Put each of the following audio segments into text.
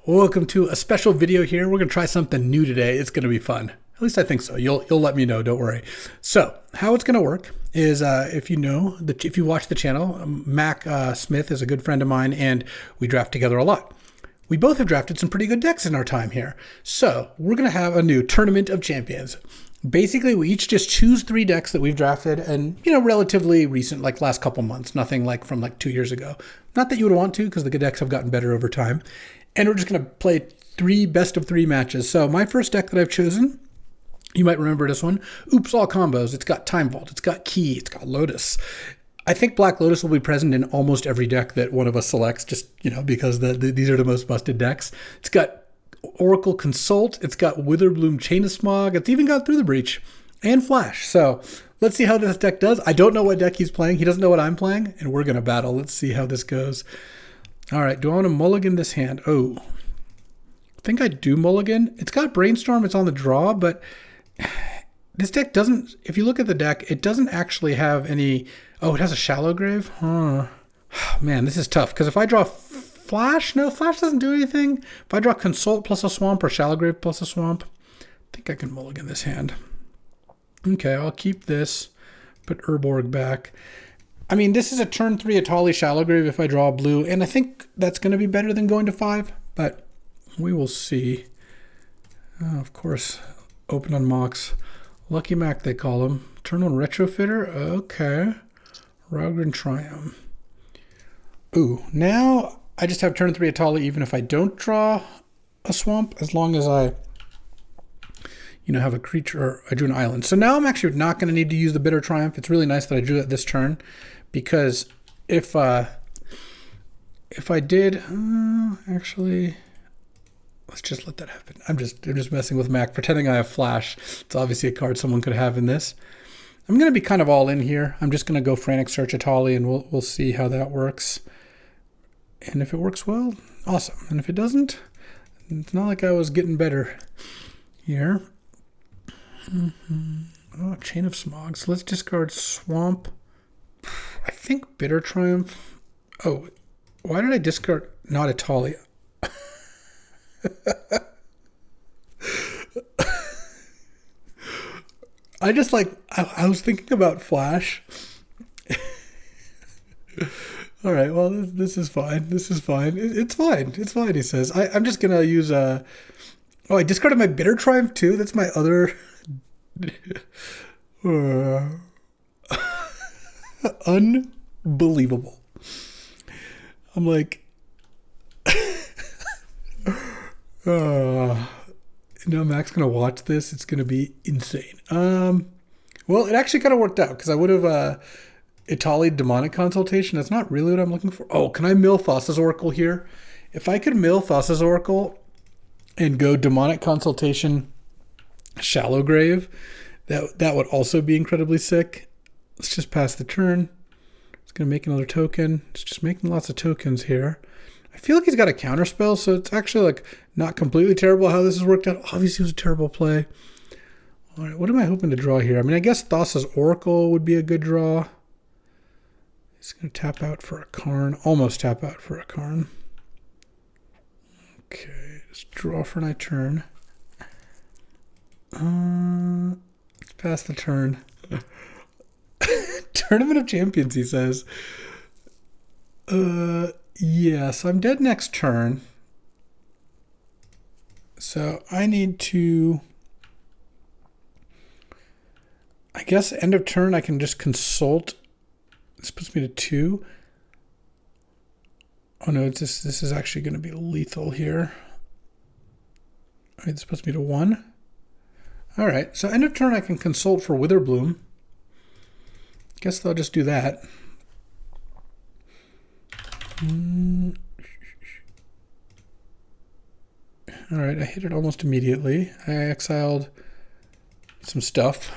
Welcome to a special video here. We're going to try something new today. It's going to be fun. At least I think so. You'll let me know. Don't worry. So how it's going to work is if you watch the channel, Mack Smith is a good friend of mine, and we draft together a lot. We both have drafted some pretty good decks in our time here. So we're going to have a new Tournament of Champions. Basically, we each just choose 3 decks that we've drafted and, relatively recent, like last couple months, nothing like from like 2 years ago. Not that you would want to, because the good decks have gotten better over time. And we're just going to play 3 best of 3 matches. So my first deck that I've chosen, you might remember this one, Oops All Combos. It's got Time Vault, it's got Key, it's got Lotus. I think Black Lotus will be present in almost every deck that one of us selects, just, because these are the most busted decks. It's got Oracle Consult, it's got Witherbloom Chain of Smog, it's even got Through the Breach and Flash. So let's see how this deck does. I don't know what deck he's playing. He doesn't know what I'm playing, and we're going to battle. Let's see how this goes. All right, do I want to mulligan this hand? Oh, I think I do mulligan. It's got Brainstorm, it's on the draw, but this deck doesn't, if you look at the deck, it doesn't actually have any, oh, it has a Shallow Grave? Huh. Man, this is tough, because if I draw Flash, no, Flash doesn't do anything. If I draw Consult plus a Swamp or Shallow Grave plus a Swamp, I think I can mulligan this hand. Okay, I'll keep this, put Urborg back. I mean, this is a turn 3 Atali Shallow Grave if I draw a blue, and I think that's going to be better than going to 5, but we will see. Of course, open on Mox. Lucky Mac, they call him. Turn 1 Retrofitter. Okay. Rogren Triumph. Ooh, now I just have turn 3 Atali even if I don't draw a swamp, as long as I have a creature, or I drew an island. So now I'm actually not going to need to use the Bitter Triumph. It's really nice that I drew it this turn, because if I did, actually, let's just let that happen. I'm just messing with Mac, pretending I have Flash. It's obviously a card someone could have in this. I'm going to be kind of all in here. I'm just going to go Frantic Search Atali, and we'll see how that works. And if it works well, awesome. And if it doesn't, it's not like I was getting better here. Oh, Chain of Smog. So let's discard Swamp. I think Bitter Triumph. Oh, why did I discard not Atali? I was thinking about Flash. All right, well, this is fine. This is fine. It's fine. It's fine, he says. I'm just going to use a... Oh, I discarded my Bitter Triumph too? That's my other... Unbelievable. I'm like... now Mac's going to watch this. It's going to be insane. Well, it actually kind of worked out, because I would have... Atali Demonic Consultation. That's not really what I'm looking for. Oh, can I mill Thassa's Oracle here? If I could mill Thassa's Oracle and go Demonic Consultation Shallow Grave, that would also be incredibly sick. Let's just pass the turn. It's going to make another token. It's just making lots of tokens here. I feel like he's got a counterspell, so it's actually like not completely terrible how this has worked out. Obviously, it was a terrible play. All right, what am I hoping to draw here? I mean, I guess Thassa's Oracle would be a good draw. He's going to tap out for a Karn. Almost tap out for a Karn. Okay, just draw for my turn. Let's pass the turn. Tournament of Champions, he says. Yeah, so I'm dead next turn. So I need to... I guess end of turn I can just consult. This puts me to 2. Oh no, this is actually going to be lethal here. All right, this puts me to 1. All right, so end of turn I can consult for Witherbloom. Guess they'll just do that. All right, I hit it almost immediately. I exiled some stuff.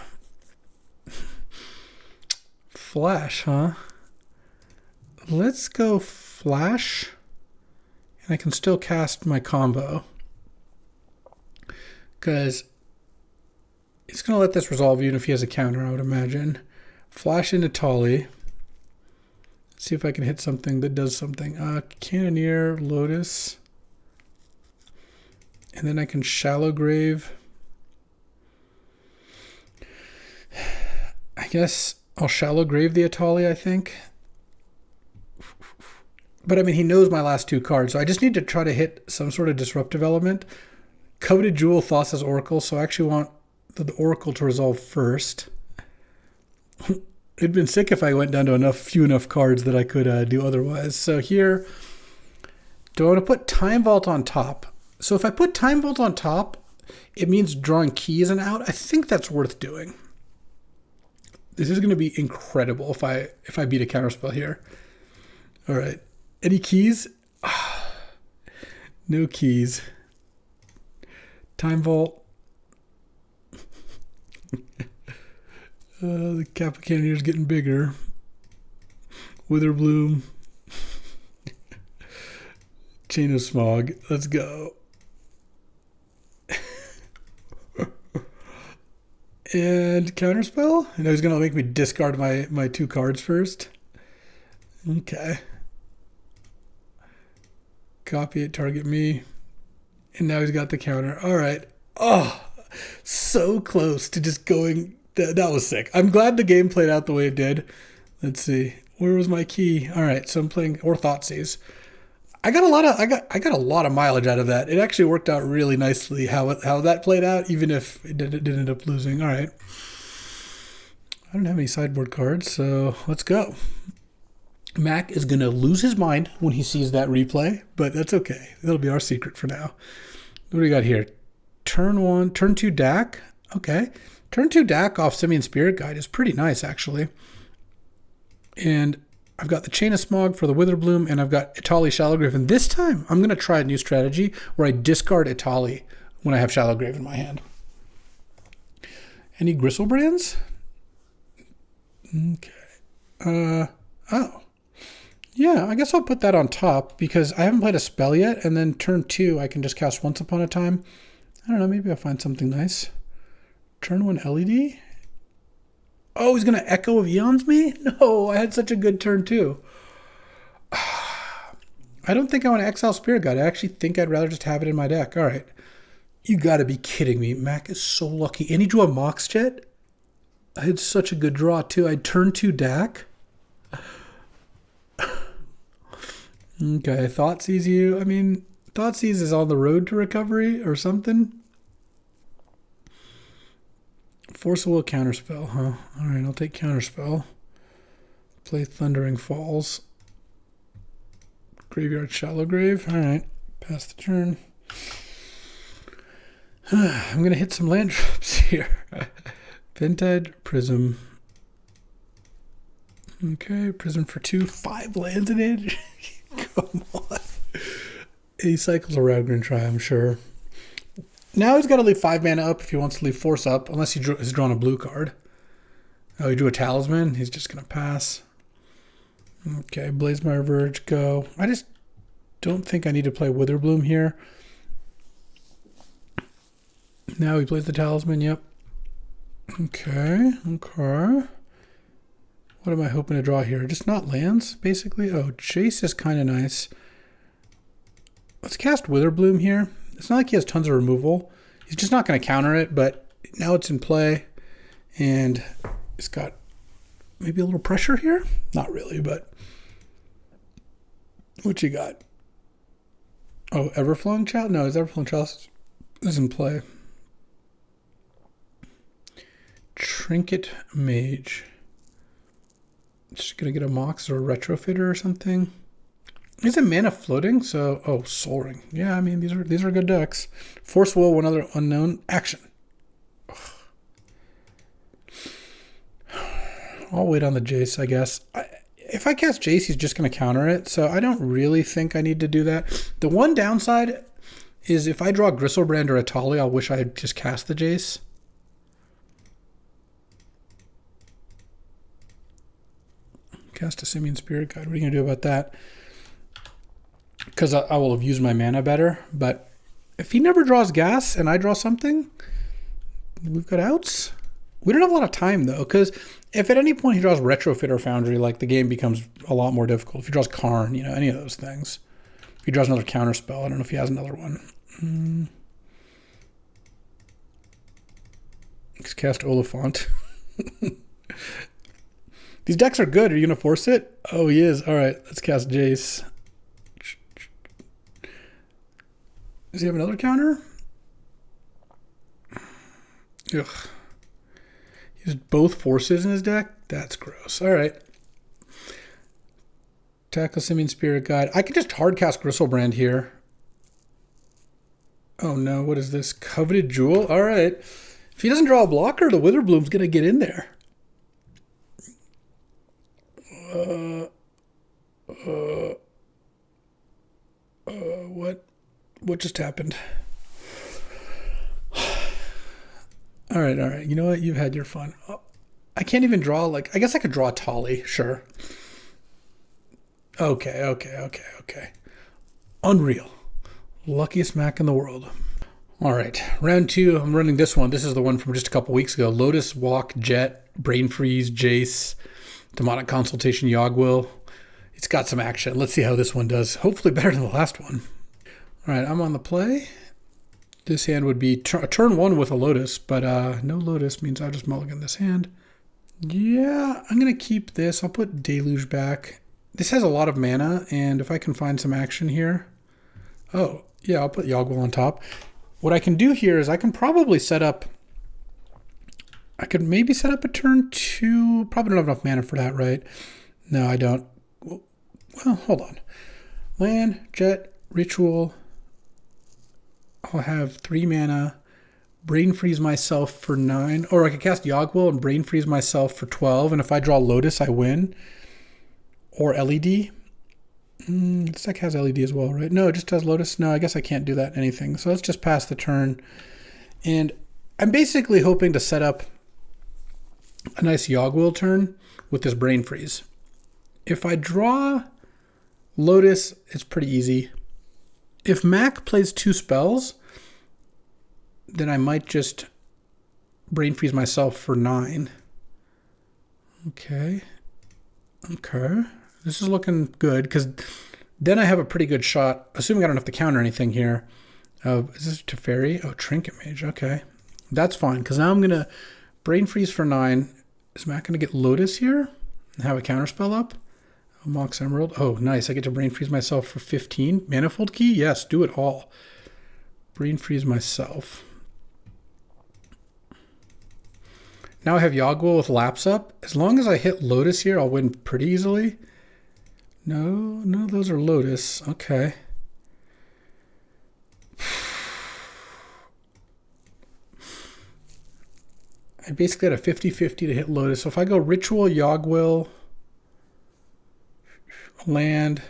Flash, huh? Let's go Flash, and I can still cast my combo, because it's going to let this resolve even if he has a counter, I would imagine. Flash into Atali. See if I can hit something that does something. Cannoneer, Lotus. And then I can shallow grave. I guess I'll shallow grave the Atali, I think. But I mean, he knows my last 2 cards, so I just need to try to hit some sort of disruptive element. Coveted Jewel, Thassa's Oracle, so I actually want the Oracle to resolve first. It'd been sick if I went down to few enough cards that I could do otherwise. So here, do I want to put Time Vault on top? So if I put Time Vault on top, it means drawing keys and out. I think that's worth doing. This is going to be incredible if I beat a counterspell here. All right. Any keys? No keys. Time Vault. The Kappa Cannoneer's getting bigger. Witherbloom. Chain of Smog. Let's go. And counterspell? I know he's going to make me discard my 2 cards first. Okay. Copy it, target me. And now he's got the counter. All right. Oh, so close to just going. That was sick. I'm glad the game played out the way it did. Let's see. Where was my key? All right. So I'm playing Thoughtseize. I got a lot of mileage out of that. It actually worked out really nicely how that played out, even if it did end up losing. All right. I don't have any sideboard cards, so let's go. Mack is going to lose his mind when he sees that replay, but that's okay. That'll be our secret for now. What do we got here? Turn 2 DAC. Okay. Turn 2 DAC off Simian Spirit Guide is pretty nice, actually. And I've got the Chain of Smog for the Witherbloom, and I've got Atali Shallow Grave. And this time, I'm going to try a new strategy where I discard Atali when I have Shallow Grave in my hand. Any Gristlebrand's? Okay. Oh. Yeah, I guess I'll put that on top because I haven't played a spell yet, and then turn 2, I can just cast Once Upon a Time. I don't know, maybe I'll find something nice. Turn 1 LED? Oh, he's going to Echo of Eons me? No, I had such a good turn 2. I don't think I want to exile Spirit Guide. I actually think I'd rather just have it in my deck. All right. You got to be kidding me. Mack is so lucky. And he drew a Mox Jet? I had such a good draw, too. I turned 2 DAC. Okay, Thoughtseize you. I mean, Thoughtseize is on the road to recovery or something. Force of Will counterspell, huh? All right, I'll take counterspell. Play Thundering Falls. Graveyard Shallow Grave. All right, pass the turn. I'm going to hit some land drops here. Ventide, Prism. Okay, Prism for 2. 5 lands in it. Come on. He cycles around and try, I'm sure. Now he's got to leave 5 mana up if he wants to leave Force up, unless he's drawn a blue card. Oh, he drew a Talisman. He's just going to pass. Okay, Blazemire Verge, go. I just don't think I need to play Witherbloom here. Now he plays the Talisman, yep. Okay. What am I hoping to draw here? Just not lands, basically. Oh, Jace is kind of nice. Let's cast Witherbloom here. It's not like he has tons of removal. He's just not going to counter it, but now it's in play. And it's got maybe a little pressure here. Not really, but what you got? Oh, Everflowing Chalice? No, his Everflowing Chalice is in play. Trinket Mage. Just gonna get a Mox or a Retrofitter or something. Isn't mana floating? So, oh, Soaring. Yeah, I mean these are good decks. Force Will, one other unknown action. Ugh. I'll wait on the Jace, I guess. If I cast Jace, he's just gonna counter it. So I don't really think I need to do that. The one downside is if I draw Gristlebrand or Atali, I'll wish I had just cast the Jace. Cast a Simian Spirit Guide. What are you going to do about that? Because I will have used my mana better. But if he never draws gas and I draw something, we've got outs. We don't have a lot of time, though, because if at any point he draws Retrofit or Foundry, like the game becomes a lot more difficult. If he draws Karn, you know, any of those things. If he draws another Counterspell, I don't know if he has another one. Let's cast Oliphant. These decks are good. Are you going to force it? Oh, he is. All right, let's cast Jace. Does he have another counter? Ugh. He has both forces in his deck? That's gross. All right. Tackle Simian Spirit Guide. I could just hard cast Gristlebrand here. Oh no, what is this? Coveted Jewel? All right. If he doesn't draw a blocker, the Witherbloom's going to get in there. What just happened? All right. You know what? You've had your fun. Oh, I can't even draw, like, I guess I could draw a Tolly, sure. Okay. Unreal. Luckiest Mack in the world. All right, round 2, I'm running this one. This is the one from just a couple weeks ago. Lotus, Walk, Jet, Brain Freeze, Jace, Demonic Consultation, Yogg-Will. It's got some action. Let's see how this one does. Hopefully better than the last one. All right, I'm on the play. This hand would be turn 1 with a Lotus, but no Lotus means I'll just mulligan this hand. Yeah, I'm going to keep this. I'll put Deluge back. This has a lot of mana, and if I can find some action here. Oh, yeah, I'll put Yogg-Will on top. What I can do here is I can probably set up... I could maybe set up a turn 2. Probably don't have enough mana for that, right? No, I don't. Well, hold on. Land, Jet, Ritual. I'll have 3 mana. Brain Freeze myself for 9. Or I could cast Yogg-Will and Brain Freeze myself for 12. And if I draw Lotus, I win. Or LED. This deck has LED as well, right? No, it just has Lotus. No, I guess I can't do that anything. So let's just pass the turn. And I'm basically hoping to set up a nice Yogg-Will turn with this Brain Freeze. If I draw Lotus, it's pretty easy. If Mack plays 2 spells, then I might just Brain Freeze myself for 9. Okay. This is looking good, because then I have a pretty good shot, assuming I don't have to counter anything here. Is this Teferi? Oh, Trinket Mage. Okay. That's fine, because now I'm going to Brain Freeze for 9. Is Matt going to get Lotus here and have a counterspell up? Oh, Mox Emerald. Oh, nice. I get to Brain Freeze myself for 15. Manifold Key? Yes, do it all. Brain Freeze myself. Now I have Yogg-Will with Lapse Up. As long as I hit Lotus here, I'll win pretty easily. No, those are Lotus. Okay. I basically had a 50-50 to hit Lotus. So if I go Ritual, Yogg-Will, land.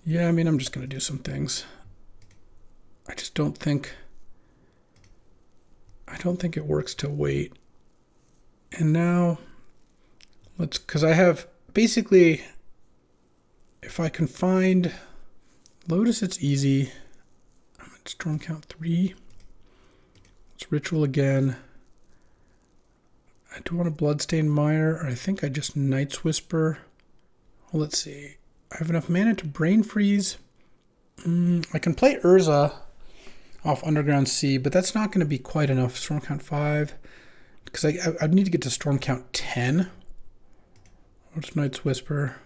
Yeah, I mean, I'm just going to do some things. I just don't think it works to wait. And now because I have basically, if I can find Lotus, it's easy. I'm at Storm Count 3. Let's Ritual again. I do want a Bloodstained Mire, or I think I just Night's Whisper. Well, let's see. I have enough mana to Brain Freeze. I can play Urza off Underground Sea, but that's not going to be quite enough. Storm Count 5. Because I need to get to Storm Count 10. What's Night's Whisper?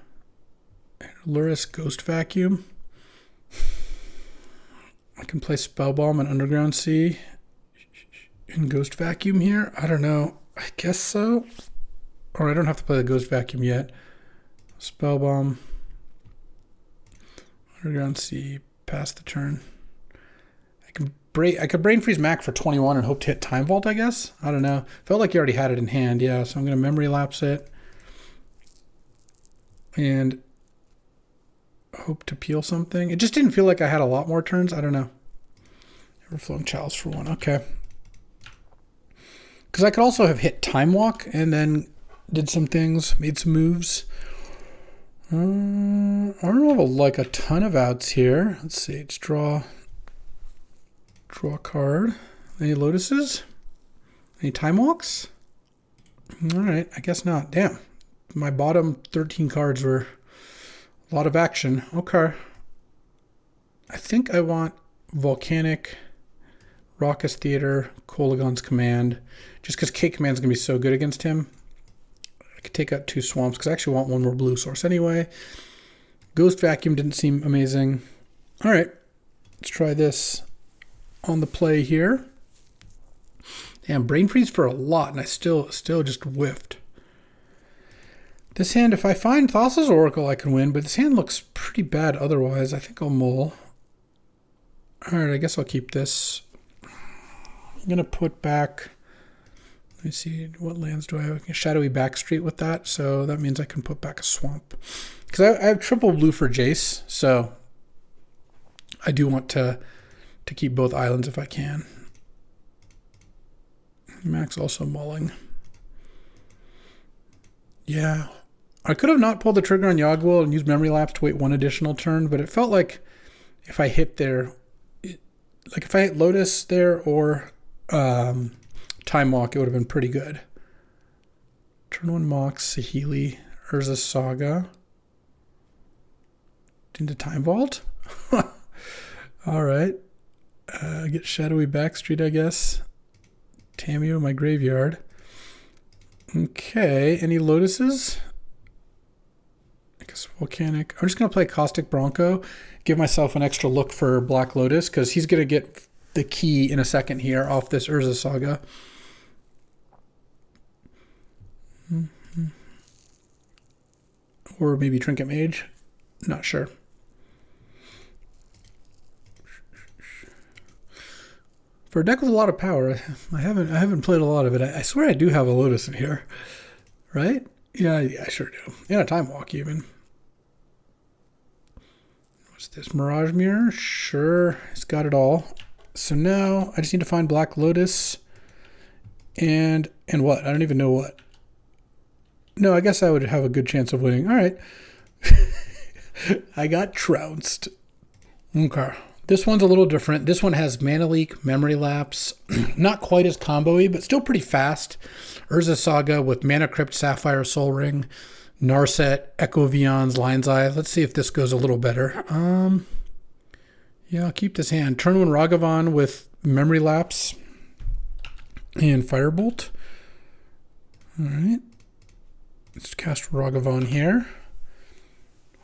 Luris Ghost Vacuum. I can play Spellbomb and Underground Sea and Ghost Vacuum here. I don't know. I guess so. Or I don't have to play the Ghost Vacuum yet. Spellbomb. Underground Sea. Pass the turn. I could Brain Freeze Mack for 21 and hope to hit Time Vault, I guess. I don't know. Felt like you already had it in hand. Yeah, so I'm going to Memory Lapse it. And hope to peel something. It just didn't feel like I had a lot more turns. I don't know. Everflowing Chalice for 1. Okay. Because I could also have hit Time Walk and then did some things, made some moves. I don't have like a ton of outs here. Let's see. Let's draw a card. Any Lotuses? Any Time Walks? All right. I guess not. Damn. My bottom 13 cards were a lot of action. Okay. I think I want Volcanic Raucous Theater, Kolagon's Command, just because K Command's going to be so good against him. I could take out 2 Swamps because I actually want one more blue source anyway. Ghost Vacuum didn't seem amazing. All right, let's try this on the play here. Damn, Brain Freeze for a lot, and I still just whiffed. This hand, if I find Thassa's Oracle, I can win, but this hand looks pretty bad otherwise. I think I'll mull. All right, I guess I'll keep this. I'm going to put back, let me see, what lands do I have? A Shadowy Backstreet with that, so that means I can put back a Swamp. Because I have triple blue for Jace, so I do want to keep both islands if I can. Mack's also mulling. Yeah. I could have not pulled the trigger on Yogg-Will and used Memory Lapse to wait 1 additional turn, but it felt like if I hit there, like if I hit Lotus there or Time Walk, it would have been pretty good. Turn 1 Mox, Saheeli, Urza Saga. Into Time Vault? All right. Get Shadowy Backstreet, I guess. Tameo in my graveyard. Okay, any Lotuses? I guess Volcanic. I'm just going to play Caustic Bronco, give myself an extra look for Black Lotus, because he's going to get the key in a second here off this Urza Saga. Or maybe Trinket Mage. Not sure. For a deck with a lot of power, I haven't played a lot of it. I swear I do have a Lotus in here, right? Yeah, I sure do. And a Time Walk even. What's this? Mirage Mirror? Sure, it's got it all. So now I just need to find Black Lotus and what? I don't even know what. No, I guess I would have a good chance of winning. All right. I got trounced. Okay. This one's a little different. This one has Mana Leak, Memory Lapse. Not quite as combo-y, but still pretty fast. Urza Saga with Mana Crypt, Sapphire Soul Ring, Narset, Echo Vion's Lion's Eye. Let's see if this goes a little better. Yeah, I'll keep this hand. Turn 1 Ragavan with Memory Lapse and Firebolt. All right. Let's cast Ragavan here.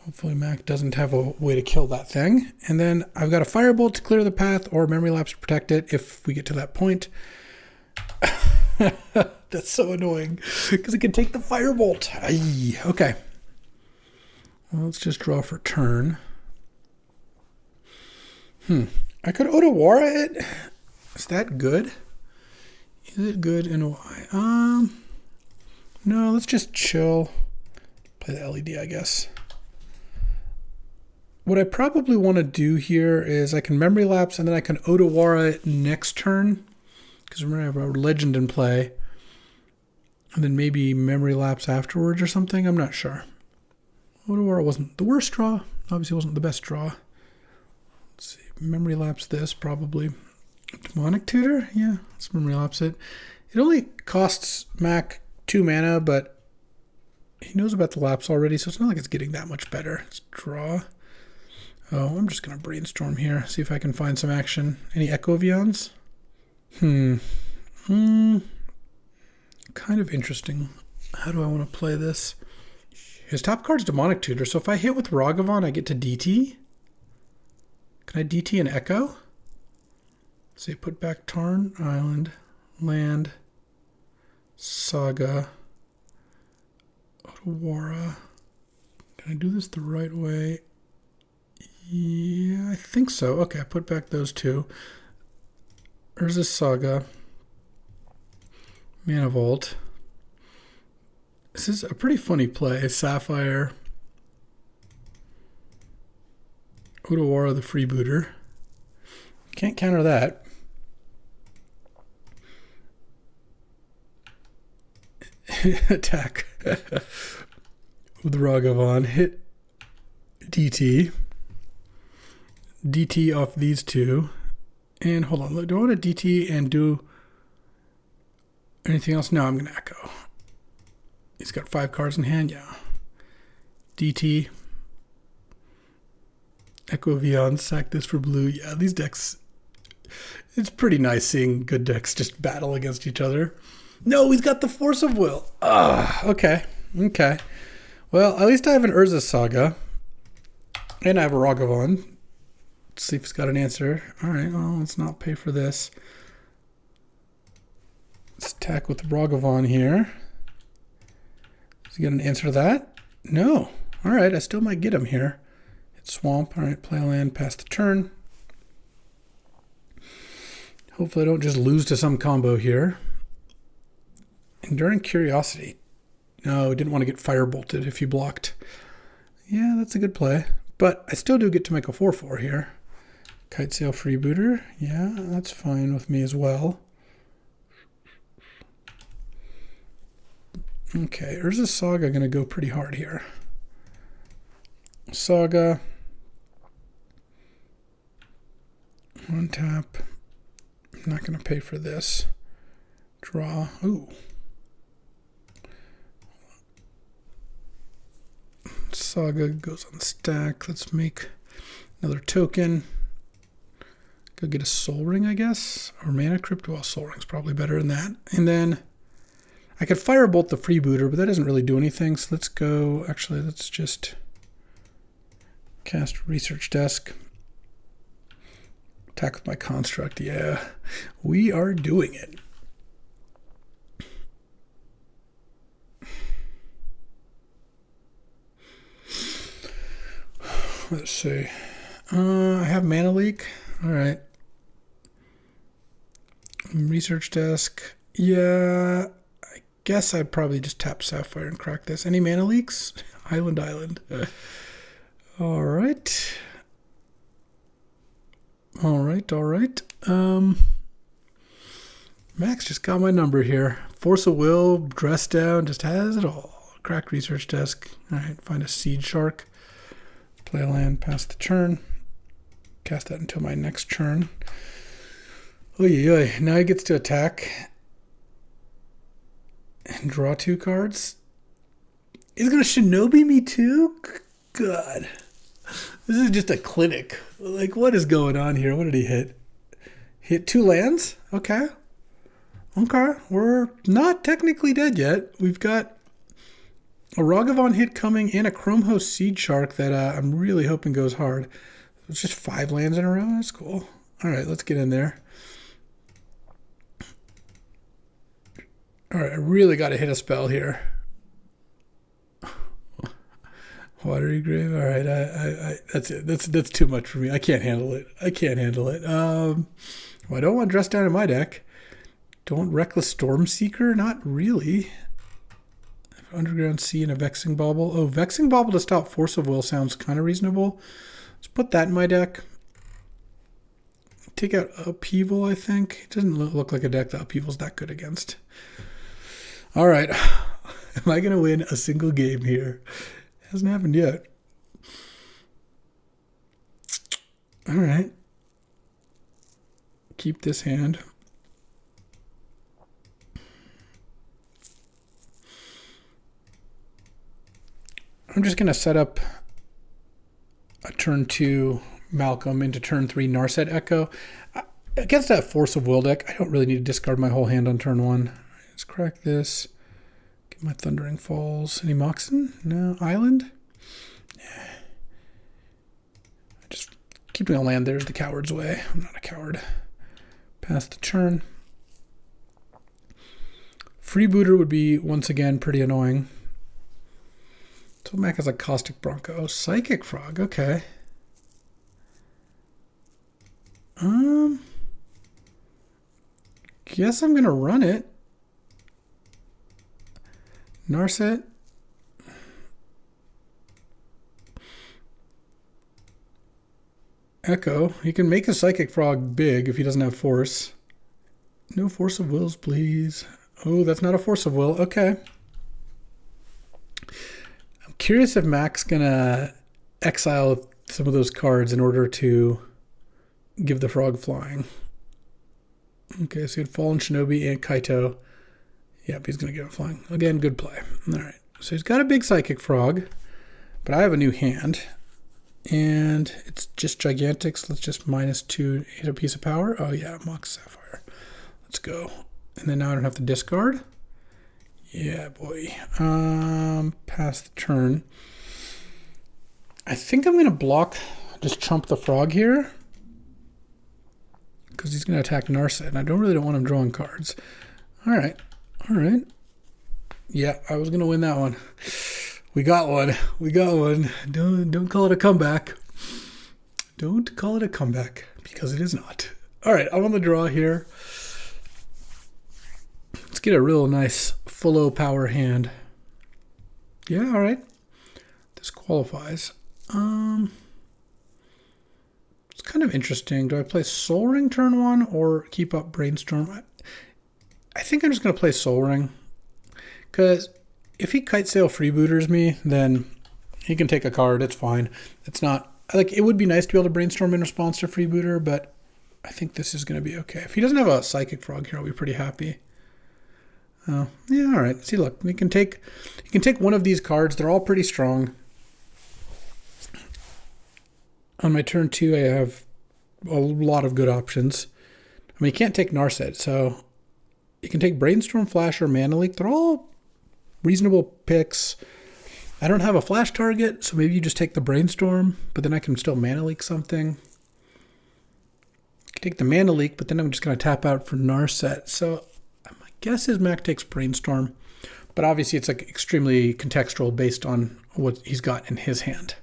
Hopefully Mack doesn't have a way to kill that thing. And then I've got a Firebolt to clear the path or Memory Lapse to protect it if we get to that point. That's so annoying because it can take the Firebolt. Aye. Okay. Well, let's just draw for turn. I could Otawara it. Is that good? Is it good and why? No, let's just chill. Play the LED, I guess. What I probably want to do here is I can Memory Lapse and then I can Otawara it next turn. Because remember I have a Legend in play. And then maybe Memory Lapse afterwards or something. I'm not sure. Otawara wasn't the worst draw. Obviously wasn't the best draw. Let's see. Memory Lapse this probably. Demonic Tutor? Yeah, let's Memory Lapse it. It only costs Mack 2 mana, but he knows about the lapse already, so it's not like it's getting that much better. Let's draw. Oh, I'm just going to brainstorm here, see if I can find some action. Any Echo Vions? Kind of interesting. How do I want to play this? His top card's Demonic Tutor, so if I hit with Ragavan, I get to DT. Can I DT an Echo? Let's see, put back Tarn, Island, Land, Saga, Otawara. Can I do this the right way? Yeah, I think so. Okay, I put back those two. Urza Saga, Mana Vault. This is a pretty funny play. Sapphire, Otawara the Freebooter. Can't counter that. Attack with Ragavan. Hit DT. DT off these two. And hold on, do I want to DT and do anything else? No, I'm going to Echo. He's got 5 cards in hand, yeah. DT. Echo Vion, sack this for blue. Yeah, these decks It's pretty nice seeing good decks just battle against each other. No, he's got the Force of Will. Okay. Okay. Well, at least I have an Urza Saga. And I have a Ragavan. Let's see if he's got an answer. All right, well, let's not pay for this. Let's attack with the Ragavan here. Does he get an answer to that? No. All right, I still might get him here. Hit Swamp. All right, play a land, pass the turn. Hopefully I don't just lose to some combo here. Enduring Curiosity. No, didn't want to get Firebolted if you blocked. Yeah, that's a good play. But I still do get to make a 4/4 here. Kitesail Freebooter. Yeah, that's fine with me as well. Okay, Urza Saga going to go pretty hard here. Saga. One tap. I'm not going to pay for this. Draw. Ooh. Saga goes on the stack. Let's make another token. Go get a Soul Ring, I guess. Or Mana Crypt. Well, Soul Ring's probably better than that. And then I could Firebolt the Freebooter, but that doesn't really do anything. So let's go. Actually, let's just cast Research Desk. Attack with my Construct. Yeah, we are doing it. Let's see. I have Mana Leak. All right. Research Desk. Yeah, I guess I'd probably just tap Sapphire and crack this. Any Mana Leaks? Island. All right. All right. Max just got my number here. Force of Will, Dress Down, just has it all. Crack Research Desk. All right, find a Seed Shark. Play a land, pass the turn. Cast that until my next turn. Oy. Now he gets to attack. And draw 2 cards. He's going to Shinobi me too? God. This is just a clinic. Like, what is going on here? What did he hit? Hit 2 lands? Okay. We're not technically dead yet. We've got a Ragavan hit coming and a Chrome Host Seed Shark that I'm really hoping goes hard. It's just 5 lands in a row. That's cool. All right, let's get in there. All right, I really got to hit a spell here. Watery Grave. All right, I that's it. That's too much for me. I can't handle it. Well, I don't want Dress Down in my deck. Don't Reckless Stormseeker? Not really. Underground Sea and a Vexing Bauble. Oh, Vexing Bauble to stop Force of Will sounds kind of reasonable. Let's put that in my deck. Take out Upheaval, I think. It doesn't look like a deck that Upheaval's that good against. All right. Am I going to win a single game here? Hasn't happened yet. All right. Keep this hand. I'm just going to set up a turn 2 Malcolm into turn 3 Narset Echo. Against that Force of Will deck, I don't really need to discard my whole hand on turn 1. Let's crack this. Get my Thundering Falls. Any Moxen? No. Island? Yeah. Just keeping a land there is the coward's way. I'm not a coward. Pass the turn. Freebooter would be, once again, pretty annoying. So Mack has a Caustic Bronco. Psychic Frog, okay. Guess I'm gonna run it. Narset. Echo. He can make a Psychic Frog big if he doesn't have Force. No Force of Wills, please. Oh, that's not a Force of Will. Okay. I'm curious if Mack's gonna exile some of those cards in order to give the frog flying. Okay, so he had Fallen Shinobi and Kaito. Yep, he's going to give it flying. Again, good play. All right, so he's got a big Psychic Frog, but I have a new hand. And it's just gigantic, so let's just -2, hit a piece of power. Oh yeah, Mock Sapphire. Let's go. And then now I don't have to discard. Yeah, boy. Pass the turn. I think I'm gonna block, just chump the frog here, because he's gonna attack Narset, and I don't want him drawing cards. All right. Yeah, I was gonna win that one. We got one. Don't call it a comeback. Don't call it a comeback, because it is not. All right, I'm on the draw here. Let's get a real nice full power hand. Yeah, all right. This qualifies. It's kind of interesting. Do I play Soul Ring turn 1 or keep up Brainstorm? I think I'm just going to play Soul Ring, because if he Kite Sail freebooters me, then he can take a card. It's fine. It's not like, it would be nice to be able to Brainstorm in response to freebooter, but I think this is going to be okay. If he doesn't have a Psychic Frog here, I'll be pretty happy. Oh, yeah, all right. See, look, he can take one of these cards. They're all pretty strong. On my turn 2, I have a lot of good options. I mean, you can't take Narset, so you can take Brainstorm, Flash, or Mana Leak. They're all reasonable picks. I don't have a Flash target, so maybe you just take the Brainstorm, but then I can still Mana Leak something. I can take the Mana Leak, but then I'm just going to tap out for Narset. So my guess is Mack takes Brainstorm, but obviously it's like extremely contextual based on what he's got in his hand.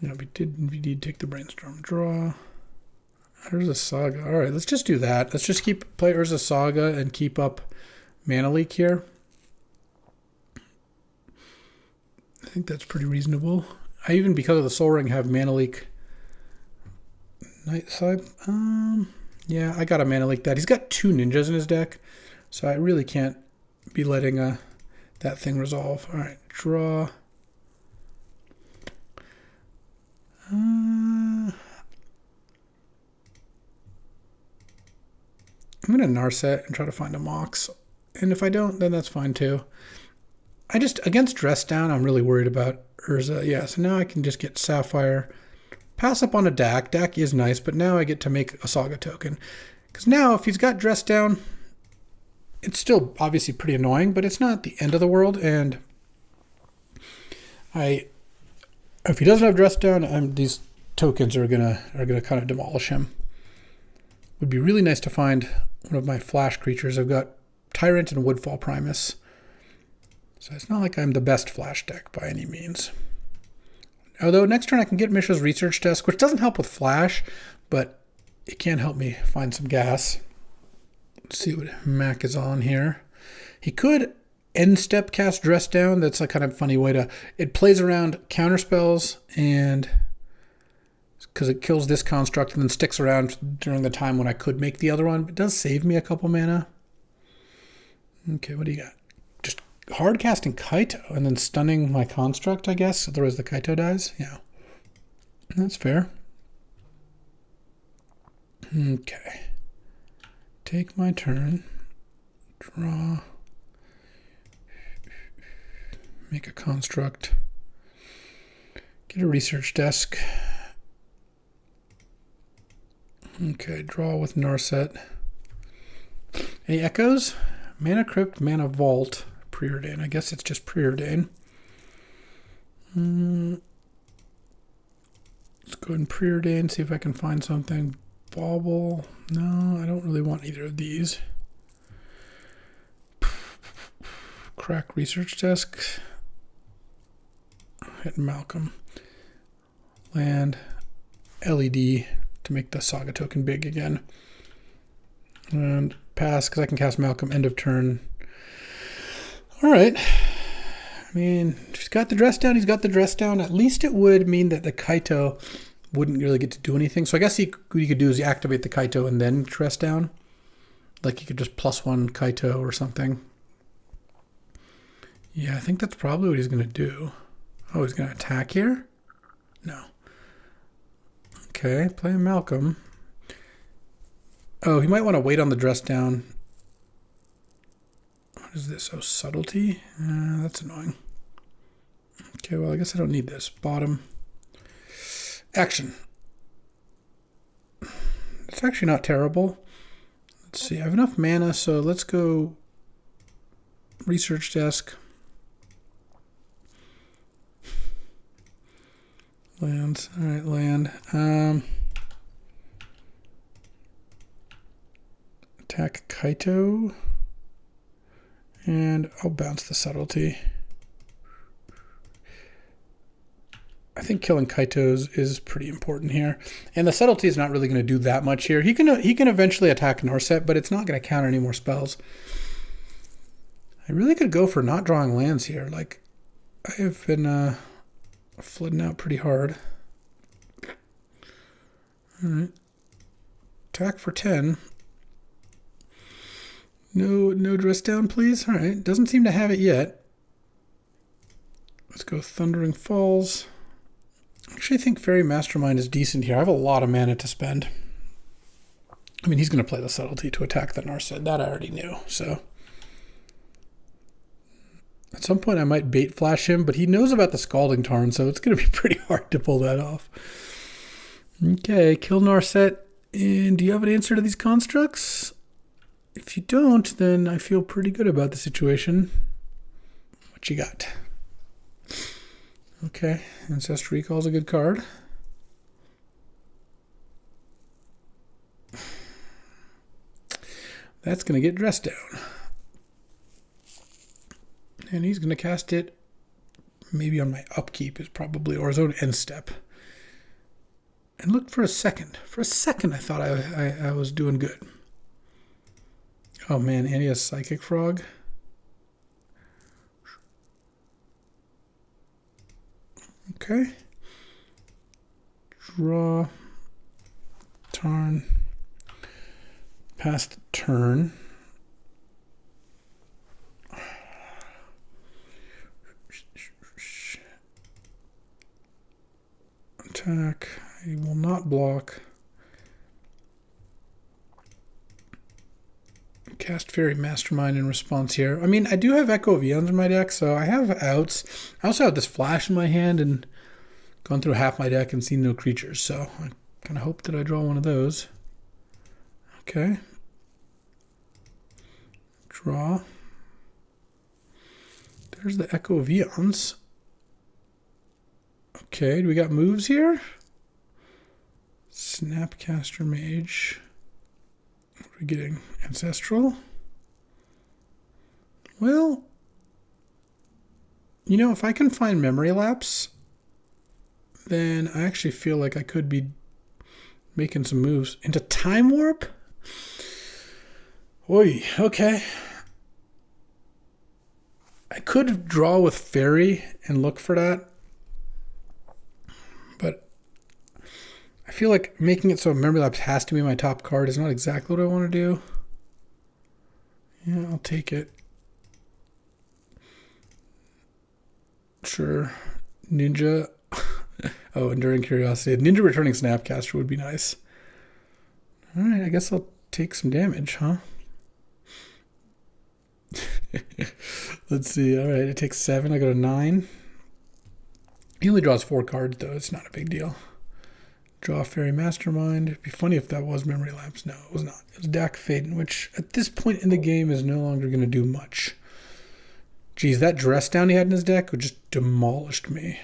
You know, we did take the Brainstorm. Draw. Urza Saga. All right, let's just do that. Let's just play Urza Saga and keep up Mana Leak here. I think that's pretty reasonable. I even, because of the Soul Ring, have Mana Leak Night Side. Yeah, I got a Mana Leak that. He's got 2 ninjas in his deck, so I really can't be letting that thing resolve. All right, draw. I'm going to Narset and try to find a Mox. And if I don't, then that's fine too. Against Dress Down, I'm really worried about Urza. Yeah, so now I can just get Sapphire, pass up on a Dak. Dak is nice, but now I get to make a Saga token. Because now, if he's got Dress Down, it's still obviously pretty annoying, but it's not the end of the world. And if he doesn't have Dress Down, these tokens are gonna kind of demolish him. Would be really nice to find one of my Flash creatures. I've got Tyrant and Woodfall Primus, so it's not like I'm the best Flash deck by any means. Although next turn I can get Mishra's Research Desk, which doesn't help with Flash, but it can help me find some gas. Let's see what Mack is on here. He could end step cast Dress Down. That's a kind of funny way to... It plays around counter spells, and because it kills this construct and then sticks around during the time when I could make the other one. It does save me a couple mana. Okay, what do you got? Just hard casting Kaito and then stunning my construct, I guess. Otherwise the Kaito dies. Yeah, that's fair. Okay. Take my turn. Draw. Make a construct. Get a research desk. Okay, draw with Narset. Any echoes? Mana Crypt, Mana Vault, Preordain. I guess it's just Preordain. Let's go ahead and Preordain, see if I can find something. Bauble. No, I don't really want either of these. Crack Research Desk. Hit Malcolm. Land. LED to make the Saga token big again. And pass, because I can cast Malcolm end of turn. All right. I mean, if he's got the Dress Down, he's got the Dress Down. At least it would mean that the Kaito wouldn't really get to do anything. So I guess what you could do is you activate the Kaito and then Dress Down. Like you could just +1 Kaito or something. Yeah, I think that's probably what he's going to do. Oh, he's going to attack here? No. Okay, play Malcolm. Oh, he might want to wait on the Dress Down. What is this? Oh, Subtlety? That's annoying. Okay, well, I guess I don't need this. Bottom. Action. It's actually not terrible. Let's see. I have enough mana, so let's go research desk. Lands. All right, land. Attack Kaito. And I'll bounce the subtlety. I think killing Kaitos is pretty important here. And the subtlety is not really going to do that much here. He can eventually attack Narset, but it's not going to counter any more spells. I really could go for not drawing lands here. Like, I have been flooding out pretty hard. All right. Attack for 10. No dress down, please. All right. Doesn't seem to have it yet. Let's go Thundering Falls. I actually think Fairy Mastermind is decent here. I have a lot of mana to spend. I mean, he's going to play the subtlety to attack the Narset. That I already knew. So at some point I might bait flash him, but he knows about the Scalding Tarn, so it's going to be pretty hard to pull that off. Okay, kill Narset. And do you have an answer to these constructs? If you don't, then I feel pretty good about the situation. What you got? Okay, Ancestral Recall is a good card. That's going to get dressed down. And he's going to cast it maybe on my upkeep is probably, or his own end step. And look for a second. For a second, I thought I was doing good. Oh man, and he has Psychic Frog. Okay. Draw. Tarn. Pass the turn. Attack. He will not block. Cast Fairy Mastermind in response here. I mean, I do have Echo of Eons in my deck, so I have outs. I also have this Flash in my hand and gone through half my deck and seen no creatures, so I kind of hope that I draw one of those. Okay. Draw. There's the Echo of Eons. Okay, do we got moves here? Snapcaster Mage. What are we getting? Ancestral? Well, you know, if I can find Memory Lapse, then I actually feel like I could be making some moves. Into Time Warp? Oy, okay. I could draw with Fairy and look for that. But I feel like making it so Memory Lapse has to be my top card is not exactly what I want to do. Yeah, I'll take it. Sure. Ninja. Oh, Enduring Curiosity. Ninja Returning Snapcaster would be nice. Alright, I guess I'll take some damage, huh? Let's see. Alright, it takes 7. I go to 9. He only draws 4 cards, though. It's not a big deal. Draw Fairy Mastermind. It'd be funny if that was Memory Lapse. No, it was not. It was Dak Faden, which at this point in the game is no longer going to do much. Geez, that dress down he had in his deck would just demolished me.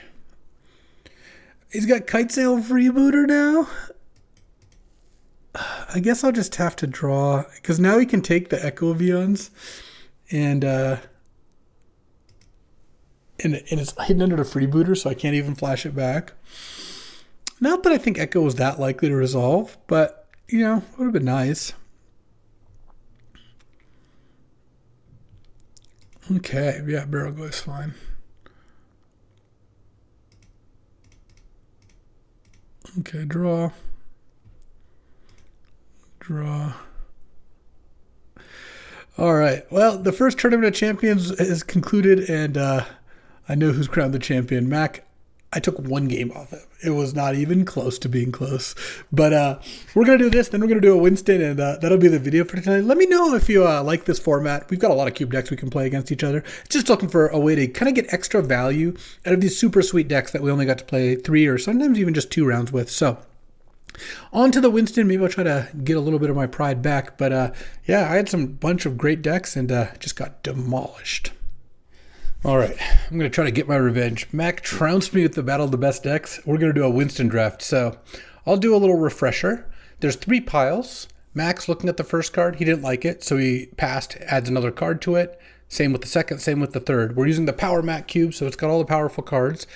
He's got Kitesail Freebooter now? I guess I'll just have to draw, because now he can take the Echo of Eons, and it's hidden under the Freebooter, so I can't even flash it back. Not that I think Echo was that likely to resolve, but, you know, it would have been nice. Okay, yeah, Barrel goes fine. Okay, draw. Draw. All right, well, the first Tournament of Champions is concluded, and I know who's crowned the champion. Mack I took one game off it. It was not even close to being close. But we're going to do this. Then we're going to do a Winston, and that'll be the video for tonight. Let me know if you like this format. We've got a lot of cube decks we can play against each other. Just looking for a way to kind of get extra value out of these super sweet decks that we only got to play 3 or sometimes even just 2 rounds with. So on to the Winston. Maybe I'll try to get a little bit of my pride back. But yeah, I had some bunch of great decks and just got demolished. All right, I'm going to try to get my revenge. Mack trounced me with the Battle of the Best Decks. We're going to do a Winston draft. So I'll do a little refresher. There's 3 piles. Mack's looking at the first card. He didn't like it, so he passed, adds another card to it. Same with the second, same with the third. We're using the Power Mack cube, so it's got all the powerful cards.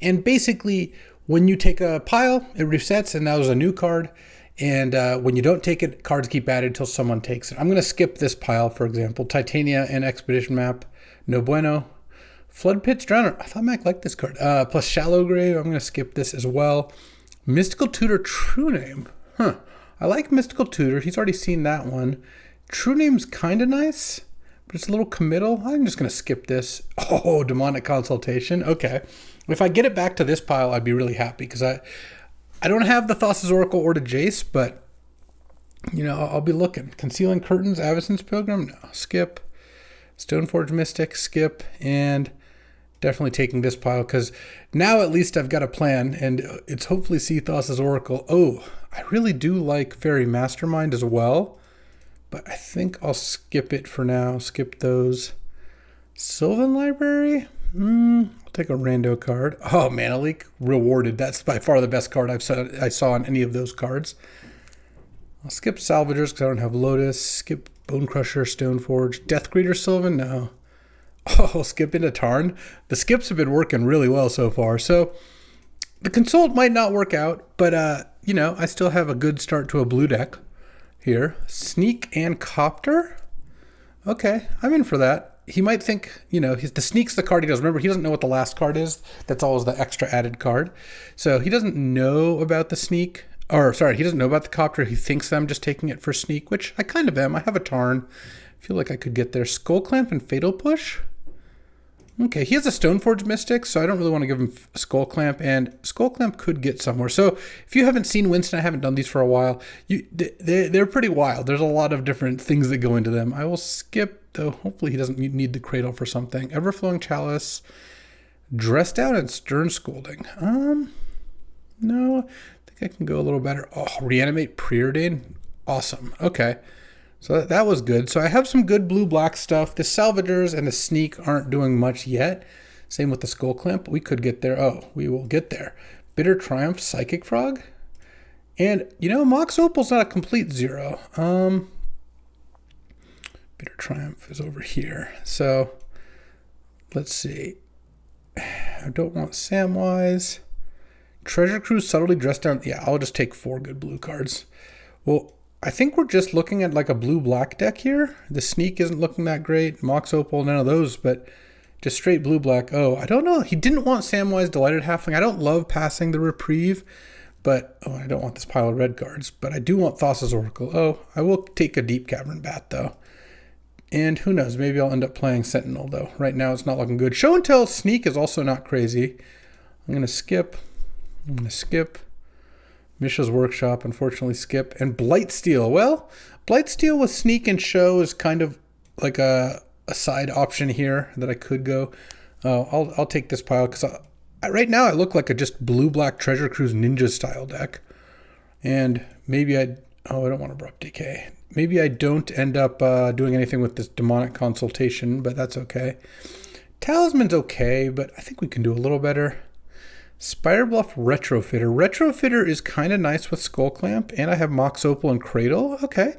And basically, when you take a pile, it resets, and now there's a new card. And when you don't take it, cards keep added until someone takes it. I'm going to skip this pile, for example. Titania and Expedition Map, no bueno. Flood Pit's Drowner. I thought Mack liked this card. Plus Shallow Grave. I'm going to skip this as well. Mystical Tutor True Name. Huh. I like Mystical Tutor. He's already seen that one. True Name's kind of nice, but it's a little committal. I'm just going to skip this. Oh, Demonic Consultation. Okay. If I get it back to this pile, I'd be really happy because I don't have the Thassa's Oracle or the Jace, but, you know, I'll be looking. Concealing Curtains, Avacyn's Pilgrim. No, skip. Stoneforge Mystic, skip, and definitely taking this pile because now at least I've got a plan, and it's hopefully Thassa's Oracle. Oh, I really do like Fairy Mastermind as well, but I think I'll skip it for now. Skip those. Sylvan Library? I'll take a rando card. Oh, Mana Leak, rewarded. That's by far the best card I saw on any of those cards. I'll skip Salvagers because I don't have Lotus. Skip Bone Crusher, Stoneforge. Deathgreeter Sylvan? No. Oh, skip into Tarn. The skips have been working really well so far. So the Consult might not work out, but, you know, I still have a good start to a blue deck here. Sneak and Copter? Okay, I'm in for that. He might think, you know, the Sneak's the card he does. Remember, he doesn't know what the last card is. That's always the extra added card. So he doesn't know about the Sneak. Or, sorry, he doesn't know about the Copter. He thinks I'm just taking it for Sneak, which I kind of am. I have a Tarn. I feel like I could get there. Skull Clamp and Fatal Push? Okay, he has a Stoneforge Mystic, so I don't really want to give him Skull Clamp, and Skull Clamp could get somewhere. So if you haven't seen Winston, I haven't done these for a while, they're pretty wild. There's a lot of different things that go into them. I will skip, though. Hopefully he doesn't need the Cradle for something. Everflowing Chalice, Dressed Out, and Stern Scolding. No, I think I can go a little better. Oh, Reanimate Preordain. Awesome. Okay. So that was good. So I have some good blue-black stuff. The Salvagers and the Sneak aren't doing much yet. Same with the Skull Clamp. We could get there. Oh, we will get there. Bitter Triumph, Psychic Frog. And, you know, Mox Opal's not a complete 0. Bitter Triumph is over here. So, let's see. I don't want Samwise. Treasure Cruise, Subtly Dressed Down. Yeah, I'll just take 4 good blue cards. Well, I think we're just looking at like a blue-black deck here. The Sneak isn't looking that great. Mox Opal, none of those, but just straight blue-black. Oh, I don't know. He didn't want Samwise Delighted Halfling. I don't love passing the Reprieve, but, oh, I don't want this pile of red cards, but I do want Thassa's Oracle. Oh, I will take a Deep Cavern Bat, though. And who knows, maybe I'll end up playing Sentinel, though. Right now, it's not looking good. Show and Tell Sneak is also not crazy. I'm going to skip. Mishra's Workshop, unfortunately skip. And Blightsteel. Well, Blightsteel with Sneak and Show is kind of like a side option here that I could go. I'll take this pile because right now I look like a just blue-black Treasure Cruise Ninja style deck. And maybe I don't want Abrupt Decay. Maybe I don't end up doing anything with this Demonic Consultation, but that's okay. Talisman's okay, but I think we can do a little better. Spirebluff Retrofitter. Retrofitter is kind of nice with Skull Clamp, and I have Mox Opal and Cradle. Okay,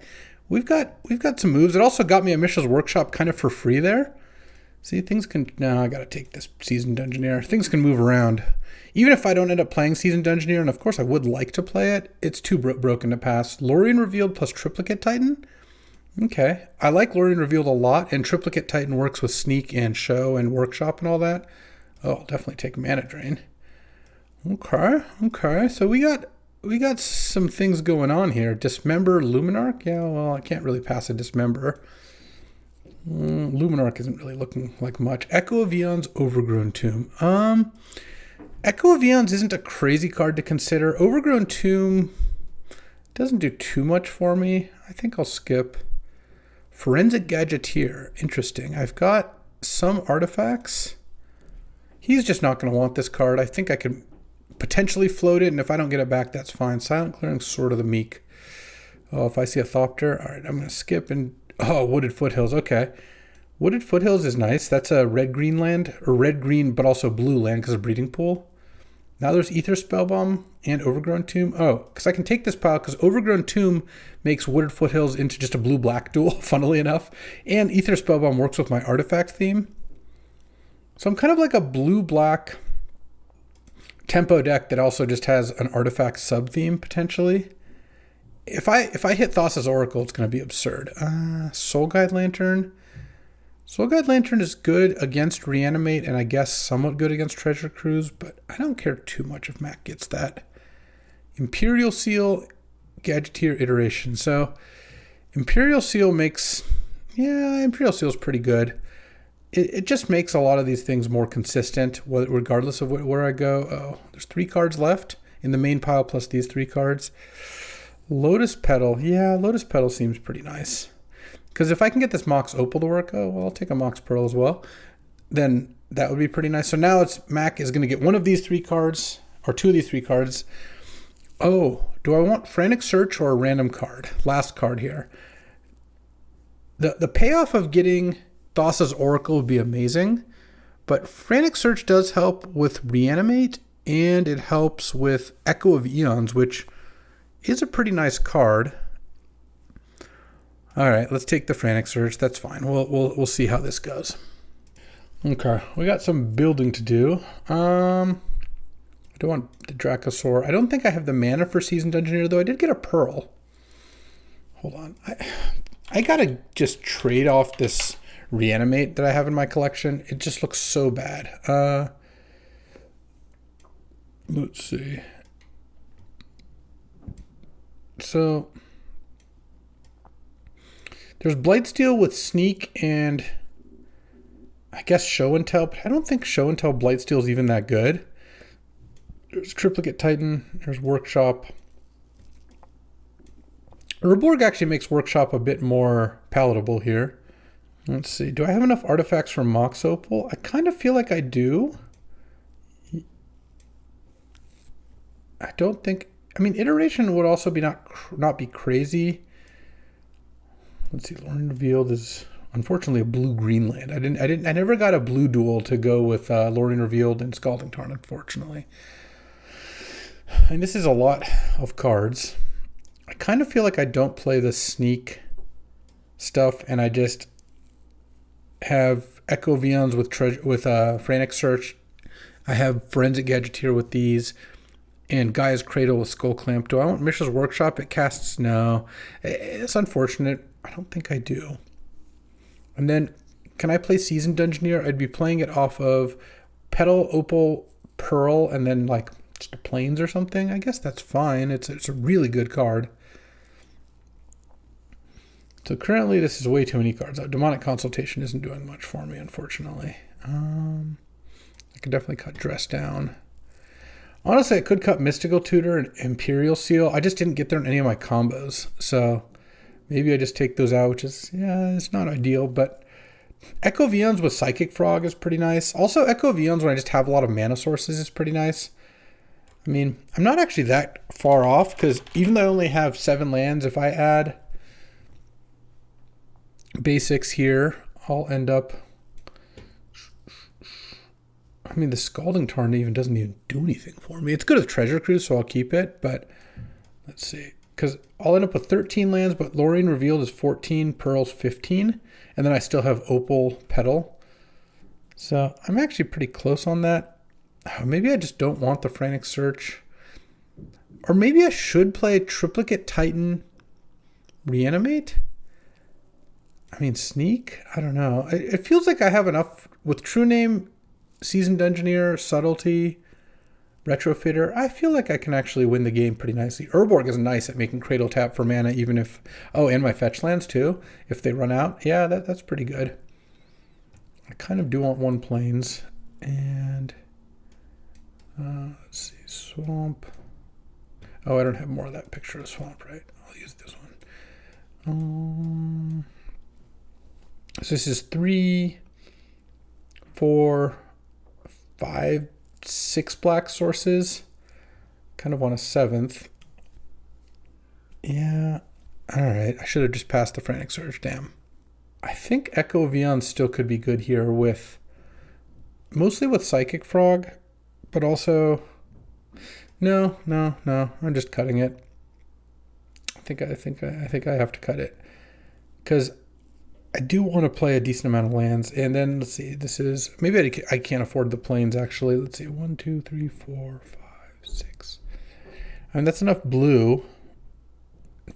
we've got some moves. It also got me a Mishra's Workshop kind of for free there. See, things can... No, I got to take this Seasoned Dungeoneer. Things can move around. Even if I don't end up playing Seasoned Dungeoneer, and of course I would like to play it, it's too broken to pass. Lorien Revealed plus Triplicate Titan? Okay. I like Lorien Revealed a lot, and Triplicate Titan works with Sneak and Show and Workshop and all that. Oh, I'll definitely take Mana Drain. Okay. So we got some things going on here. Dismember Luminarch? Yeah, well, I can't really pass a Dismember. Luminarch isn't really looking like much. Echo of Eon's Overgrown Tomb. Echo of Eons isn't a crazy card to consider. Overgrown Tomb doesn't do too much for me. I think I'll skip. Forensic Gadgeteer, interesting. I've got some artifacts. He's just not going to want this card. I think I could potentially float it, and if I don't get it back, that's fine. Silent Clearing, Sword of the Meek. Oh, if I see a Thopter, all right, I'm going to skip and... Oh, Wooded Foothills, okay. Wooded Foothills is nice. That's a red-green land, or red-green, but also blue land because of Breeding Pool. Now there's Ether Spellbomb and Overgrown Tomb. Oh, because I can take this pile because Overgrown Tomb makes Wooded Foothills into just a blue-black duel, funnily enough. And Ether Spellbomb works with my artifact theme. So I'm kind of like a blue-black tempo deck that also just has an artifact sub-theme, potentially. If I hit Thassa's Oracle, it's going to be absurd. Soul Guide Lantern. Soul Guide Lantern is good against Reanimate and I guess somewhat good against Treasure Cruise, but I don't care too much if Mack gets that. Imperial Seal, Gadgeteer Iteration. So Imperial Seal makes... Yeah, Imperial Seal is pretty good. It just makes a lot of these things more consistent regardless of where I go. Oh, there's 3 cards left in the main pile plus these 3 cards. Lotus Petal. Yeah, Lotus Petal seems pretty nice. Because if I can get this Mox Opal to work, oh, well, I'll take a Mox Pearl as well. Then that would be pretty nice. So now it's Mack is going to get one of these 3 cards, or 2 of these 3 cards. Oh, do I want Frantic Search or a random card? Last card here. The payoff of getting Thassa's Oracle would be amazing, but Frantic Search does help with Reanimate, and it helps with Echo of Eons, which is a pretty nice card. All right, let's take the Frantic Search. That's fine. We'll see how this goes. Okay, we got some building to do. I don't want the Dracosaur. I don't think I have the mana for Seasoned Engineer, though. I did get a Pearl. Hold on. I gotta just trade off this Reanimate that I have in my collection. It just looks so bad. Let's see. So there's Blightsteel with Sneak and I guess Show and Tell, but I don't think Show and Tell Blightsteel is even that good. There's Triplicate Titan. There's Workshop. Urborg actually makes Workshop a bit more palatable here. Let's see. Do I have enough artifacts for Mox Opal? I kind of feel like I do. I don't think... I mean, Iteration would also be not be crazy. Let's see. Lorien Revealed is unfortunately a blue-green land. I never got a blue duel to go with Lorien Revealed and Scalding Tarn, unfortunately. And this is a lot of cards. I kind of feel like I don't play the Sneak stuff, and I just have Echo of Eons with Frantic Search. I have Forensic Gadgeteer with these, and Gaia's Cradle with Skull Clamp. Do I want Mishra's Workshop? It casts no. It's unfortunate. I don't think I do. And then, can I play Seasoned Engineer? I'd be playing it off of Petal, Opal, Pearl, and then like just a Plains or something. I guess that's fine. It's a really good card. So currently this is way too many cards. Demonic Consultation isn't doing much for me, unfortunately. I could definitely cut Dress down. Honestly, I could cut Mystical Tutor and Imperial Seal. I just didn't get there in any of my combos. So maybe I just take those out, which is, yeah, it's not ideal. But Echo of Eons with Psychic Frog is pretty nice. Also, Echo of Eons when I just have a lot of mana sources is pretty nice. I mean, I'm not actually that far off because even though I only have 7 lands, if I add basics here, I'll end up... I mean, the Scalding Tarn even doesn't even do anything for me. It's good with Treasure Cruise, so I'll keep it, but let's see. Because I'll end up with 13 lands, but Lorien Revealed is 14, Pearl's 15, and then I still have Opal Petal. So I'm actually pretty close on that. Maybe I just don't want the Frantic Search. Or maybe I should play Triplicate Titan Reanimate? I mean, Sneak? I don't know. It feels like I have enough with True Name, Seasoned Engineer, Subtlety, Retrofitter. I feel like I can actually win the game pretty nicely. Urborg is nice at making Cradle tap for mana, even if... Oh, and my fetch lands too, if they run out. Yeah, that's pretty good. I kind of do want 1 Plains. And... swamp. Oh, I don't have more of that picture of swamp, right? I'll use this one. So this is 3, 4, 5, 6 black sources. Kind of want a 7th. Yeah. All right. I should have just passed the Frantic Surge. Damn. I think Echo Vion still could be good here with, mostly with Psychic Frog, but also, no. I'm just cutting it. I think I have to cut it because I do want to play a decent amount of lands. And then let's see, this is, maybe I can't afford the plains actually. Let's see, 1, 2, 3, 4, 5, 6. I mean, that's enough blue.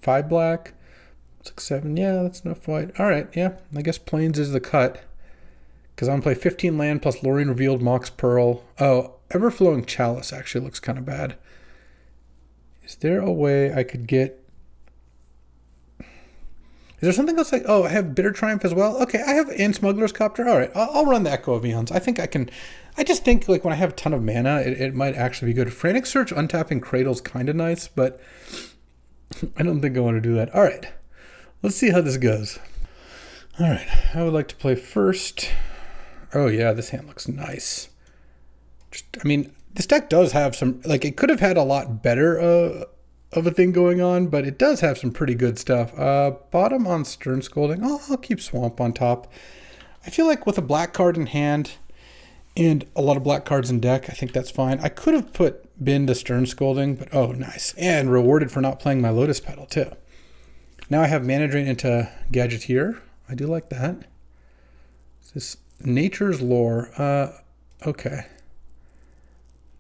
5 black, 6, 7. Yeah, that's enough white. All right, yeah, I guess plains is the cut because I'm gonna play 15 land plus Lorien Revealed, Mox Pearl. Oh, Everflowing Chalice actually looks kind of bad. Is there a way I could get? Is there something else like, oh, I have Bitter Triumph as well? Okay, I have and Smuggler's Copter. All right, I'll run the Echo of Eons. I think I can. I just think like when I have a ton of mana, it might actually be good. Frantic Search untapping Cradle's kind of nice, but I don't think I want to do that. All right, let's see how this goes. All right, I would like to play first. Oh yeah, this hand looks nice. I mean, this deck does have some, like it could have had a lot better of a thing going on, but it does have some pretty good stuff. Bottom on Stern Scolding. Oh, I'll keep Swamp on top. I feel like with a black card in hand and a lot of black cards in deck, I think that's fine. I could have put Bin to Stern Scolding, but oh, nice. And rewarded for not playing my Lotus Petal too. Now I have Mana Drain into Gadgeteer. I do like that. This Nature's Lore. Okay.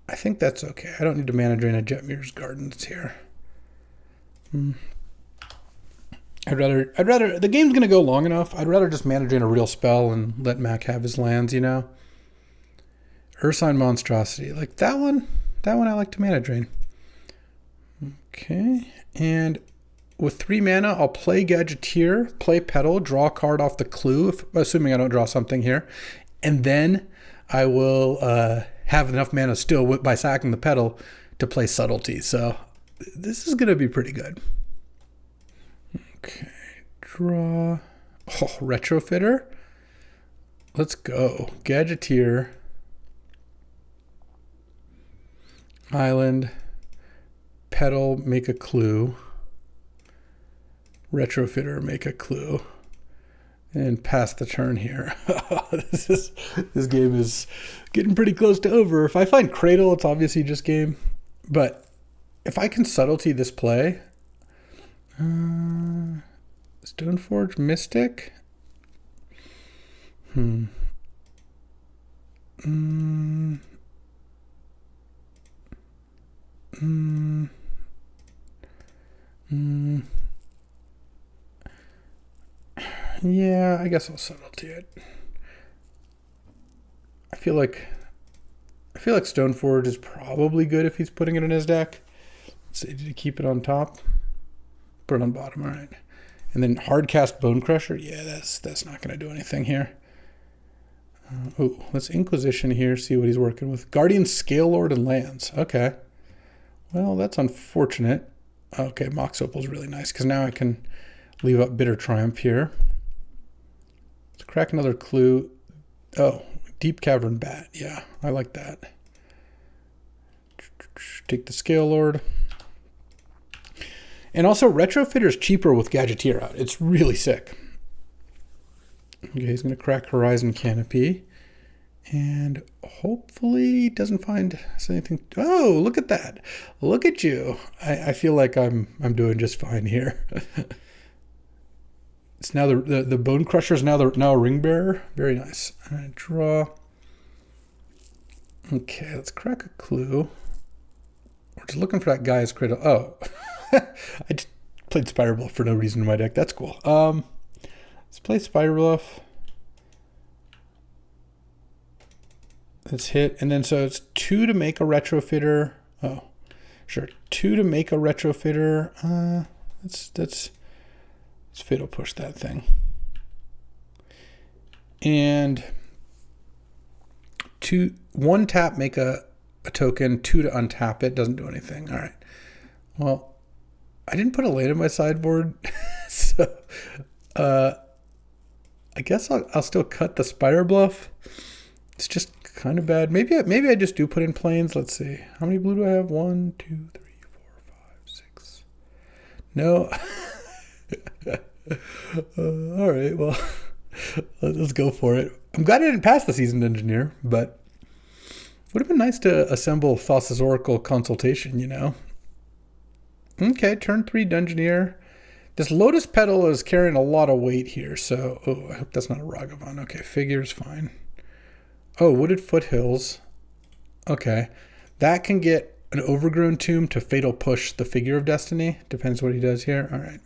I think that's okay. I don't need to Mana Drain a Jetmir's Gardens here. I'd rather, the game's gonna go long enough. I'd rather just Mana Drain a real spell and let Mack have his lands, you know? Ursine Monstrosity. Like that one I like to Mana Drain. Okay, and with 3 mana, I'll play Gadgeteer, play Petal, draw a card off the clue, assuming I don't draw something here. And then I will have enough mana still by sacking the Petal to play Subtlety. So this is going to be pretty good. Okay, draw. Oh, Retrofitter. Let's go. Gadgeteer. Island. Petal, make a clue. Retrofitter, make a clue. And pass the turn here. This game is getting pretty close to over. If I find Cradle, it's obviously just game. But if I can Subtlety this play, Stoneforge Mystic. Yeah, I guess I'll Subtlety it. I feel like Stoneforge is probably good if he's putting it in his deck. Let's see, did he keep it on top? Put it on bottom, all right. And then Hardcast Bone Crusher. Yeah, that's not going to do anything here. Oh, let's Inquisition here, see what he's working with. Guardian Scale Lord and lands. Okay. Well, that's unfortunate. Okay, Mox Opal's really nice because now I can leave up Bitter Triumph here. Let's crack another clue. Oh, Deep Cavern Bat. Yeah, I like that. Take the Scale Lord. And also, Retrofitter is cheaper with Gadgeteer out. It's really sick. Okay, he's going to crack Horizon Canopy. And hopefully he doesn't find anything. Oh, look at that. Look at you. I feel like I'm doing just fine here. It's now the Bone Crusher is now a Ring Bearer. Very nice. All right, draw. Okay, let's crack a clue. We're just looking for that guy's cradle. Oh, I just played Spiral Bluff for no reason in my deck. That's cool. Let's play Spiral Bluff. Let's hit, and then so it's 2 to make a Retrofitter. Oh, sure, 2 to make a Retrofitter. Let's Fiddle push that thing. And 1 tap make a a token, 2 to untap it. Doesn't do anything. All right. Well, I didn't put a land in my sideboard, so I guess I'll still cut the Spire Bluff. It's just kind of bad. Maybe I just do put in planes. Let's see. How many blue do I have? 1, 2, 3, 4, 5, 6. No. All right. Well, let's go for it. I'm glad I didn't pass the Seasoned Engineer, but would have been nice to assemble Thassa's Oracle Consultation, you know. Okay, turn 3 Dungeoneer. This Lotus Petal is carrying a lot of weight here, so... Oh, I hope that's not a Ragavan. Okay, figure's fine. Oh, Wooded Foothills. Okay. That can get an Overgrown Tomb to Fatal Push the Figure of Destiny. Depends what he does here. All right.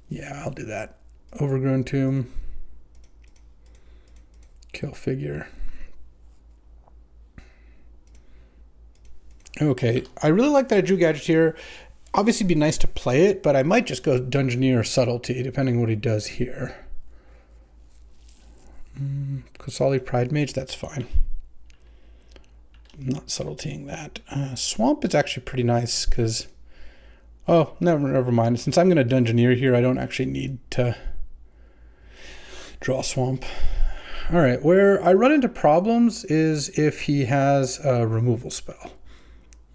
Yeah, I'll do that. Overgrown Tomb. Kill Figure. Okay. I really like that I drew Gadget here. Obviously, it'd be nice to play it, but I might just go Dungeoneer or Subtlety, depending on what he does here. Kosali Pride Mage, that's fine. I'm not subtletying that. Swamp is actually pretty nice, because... Oh, never mind. Since I'm going to Dungeoneer here, I don't actually need to draw Swamp. All right, where I run into problems is if he has a removal spell.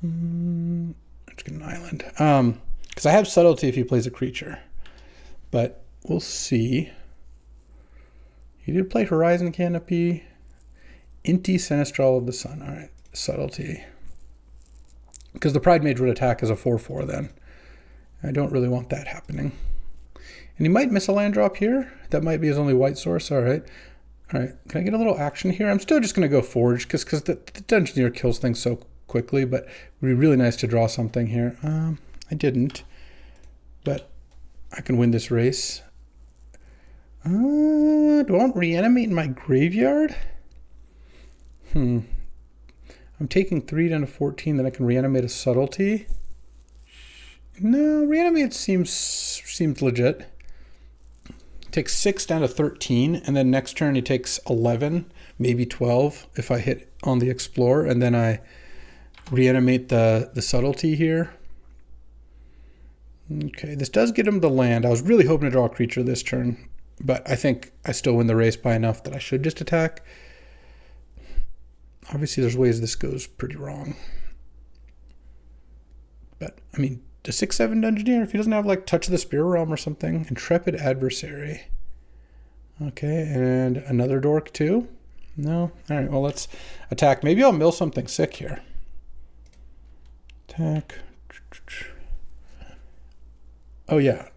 Let's get an island. Because I have Subtlety if he plays a creature. But we'll see. He did play Horizon Canopy. Inti Sinistral of the Sun. All right, Subtlety. Because the Pride Mage would attack as a 4/4 then. I don't really want that happening. And he might miss a land drop here. That might be his only white source. All right. All right. Can I get a little action here? I'm still just going to go Forge because the Dungeoneer kills things so quickly, but it would be really nice to draw something here. I didn't, but I can win this race. Do I want Reanimate in my graveyard? I'm taking 3 down to 14, then I can Reanimate a Subtlety. No, Reanimate seems legit. Takes 6 down to 13, and then next turn he takes 11, maybe 12 if I hit on the Explore, and then I Reanimate the Subtlety here. Okay, this does get him the land. I was really hoping to draw a creature this turn, but I think I still win the race by enough that I should just attack. Obviously, there's ways this goes pretty wrong. But, I mean, the 6/7 Dungeoneer, if he doesn't have, like, Touch of the Spirit Realm or something. Intrepid Adversary. Okay, and another Dork, too? No? All right, well, let's attack. Maybe I'll mill something sick here. Attack. Oh, yeah.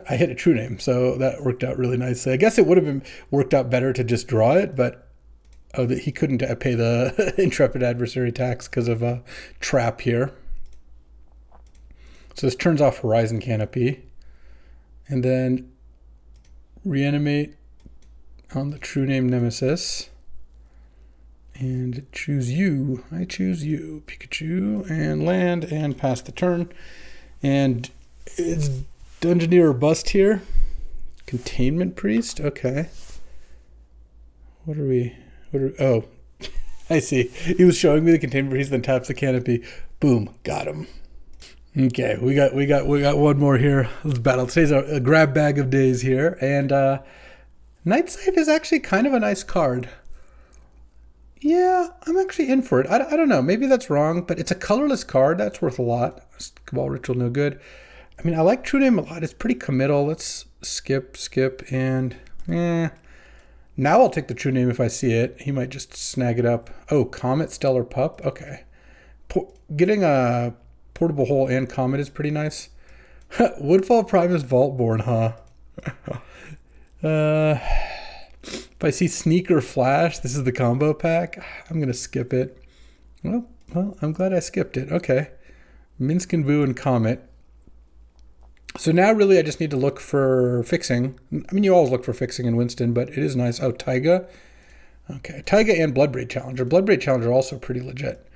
I hit a True Name, so that worked out really nicely. I guess it would have been worked out better to just draw it, but he couldn't pay the Intrepid Adversary tax because of a trap here. So this turns off Horizon Canopy. And then Reanimate on the True Name Nemesis. And choose you. I choose you, Pikachu, and land and pass the turn. And it's Dungeoneer or bust here. Containment Priest. Okay. Oh, I see. He was showing me the Containment Priest, then taps the canopy. Boom, got him. Okay, we got one more here. Let's battle. Today's a grab bag of days here, and Night Scythe is actually kind of a nice card. Yeah, I'm actually in for it. I don't know. Maybe that's wrong, but it's a colorless card. That's worth a lot. Cabal Ritual, no good. I mean, I like True Name a lot. It's pretty committal. Let's skip, and now I'll take the True Name if I see it. He might just snag it up. Oh, Comet, Stellar Pup. Okay. Getting a Portable Hole and Comet is pretty nice. Woodfall Primus Vaultborn, huh? If I see Sneaker Flash, this is the combo pack. I'm going to skip it. Well, I'm glad I skipped it. Okay. Minskin Boo and Comet. So now really I just need to look for fixing. I mean, you always look for fixing in Winston, but it is nice. Oh, Taiga. Okay, Taiga and Bloodbraid Challenger. Bloodbraid Challenger also pretty legit.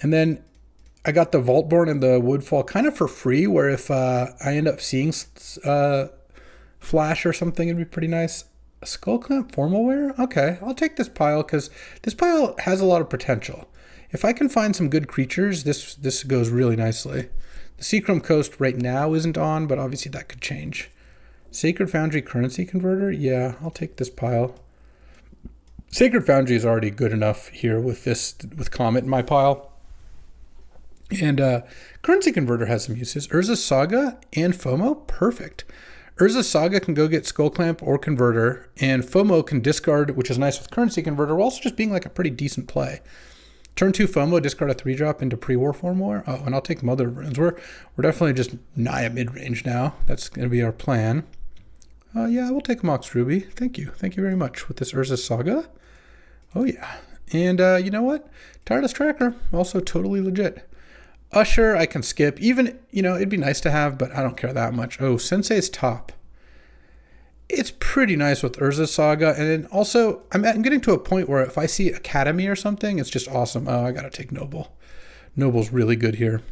And then I got the Vaultborn and the Woodfall kind of for free, where if I end up seeing Flash or something, it'd be pretty nice. Skullclamp Formalware? Okay, I'll take this pile because this pile has a lot of potential. If I can find some good creatures, this goes really nicely. The Seachrome Coast right now isn't on, but obviously that could change. Sacred Foundry Currency Converter? Yeah, I'll take this pile. Sacred Foundry is already good enough here with Comet in my pile. And Currency Converter has some uses. Urza's Saga and FOMO, perfect. Urza's Saga can go get Skull Clamp or Converter, and FOMO can discard, which is nice with Currency Converter, while also just being like a pretty decent play. Turn 2 FOMO, discard a 3-drop into pre-war form war. Oh, and I'll take Mother of Runes. We're definitely just nigh a mid-range now. That's going to be our plan. Yeah, we'll take Mox Ruby. Thank you. Thank you very much with this Urza's Saga. Oh, yeah. And you know what? Tireless Tracker, also totally legit. Usher, I can skip. Even, it'd be nice to have, but I don't care that much. Oh, Sensei's Top. It's pretty nice with Urza's Saga. And then also, I'm getting to a point where if I see Academy or something, it's just awesome. Oh, I got to take Noble. Noble's really good here.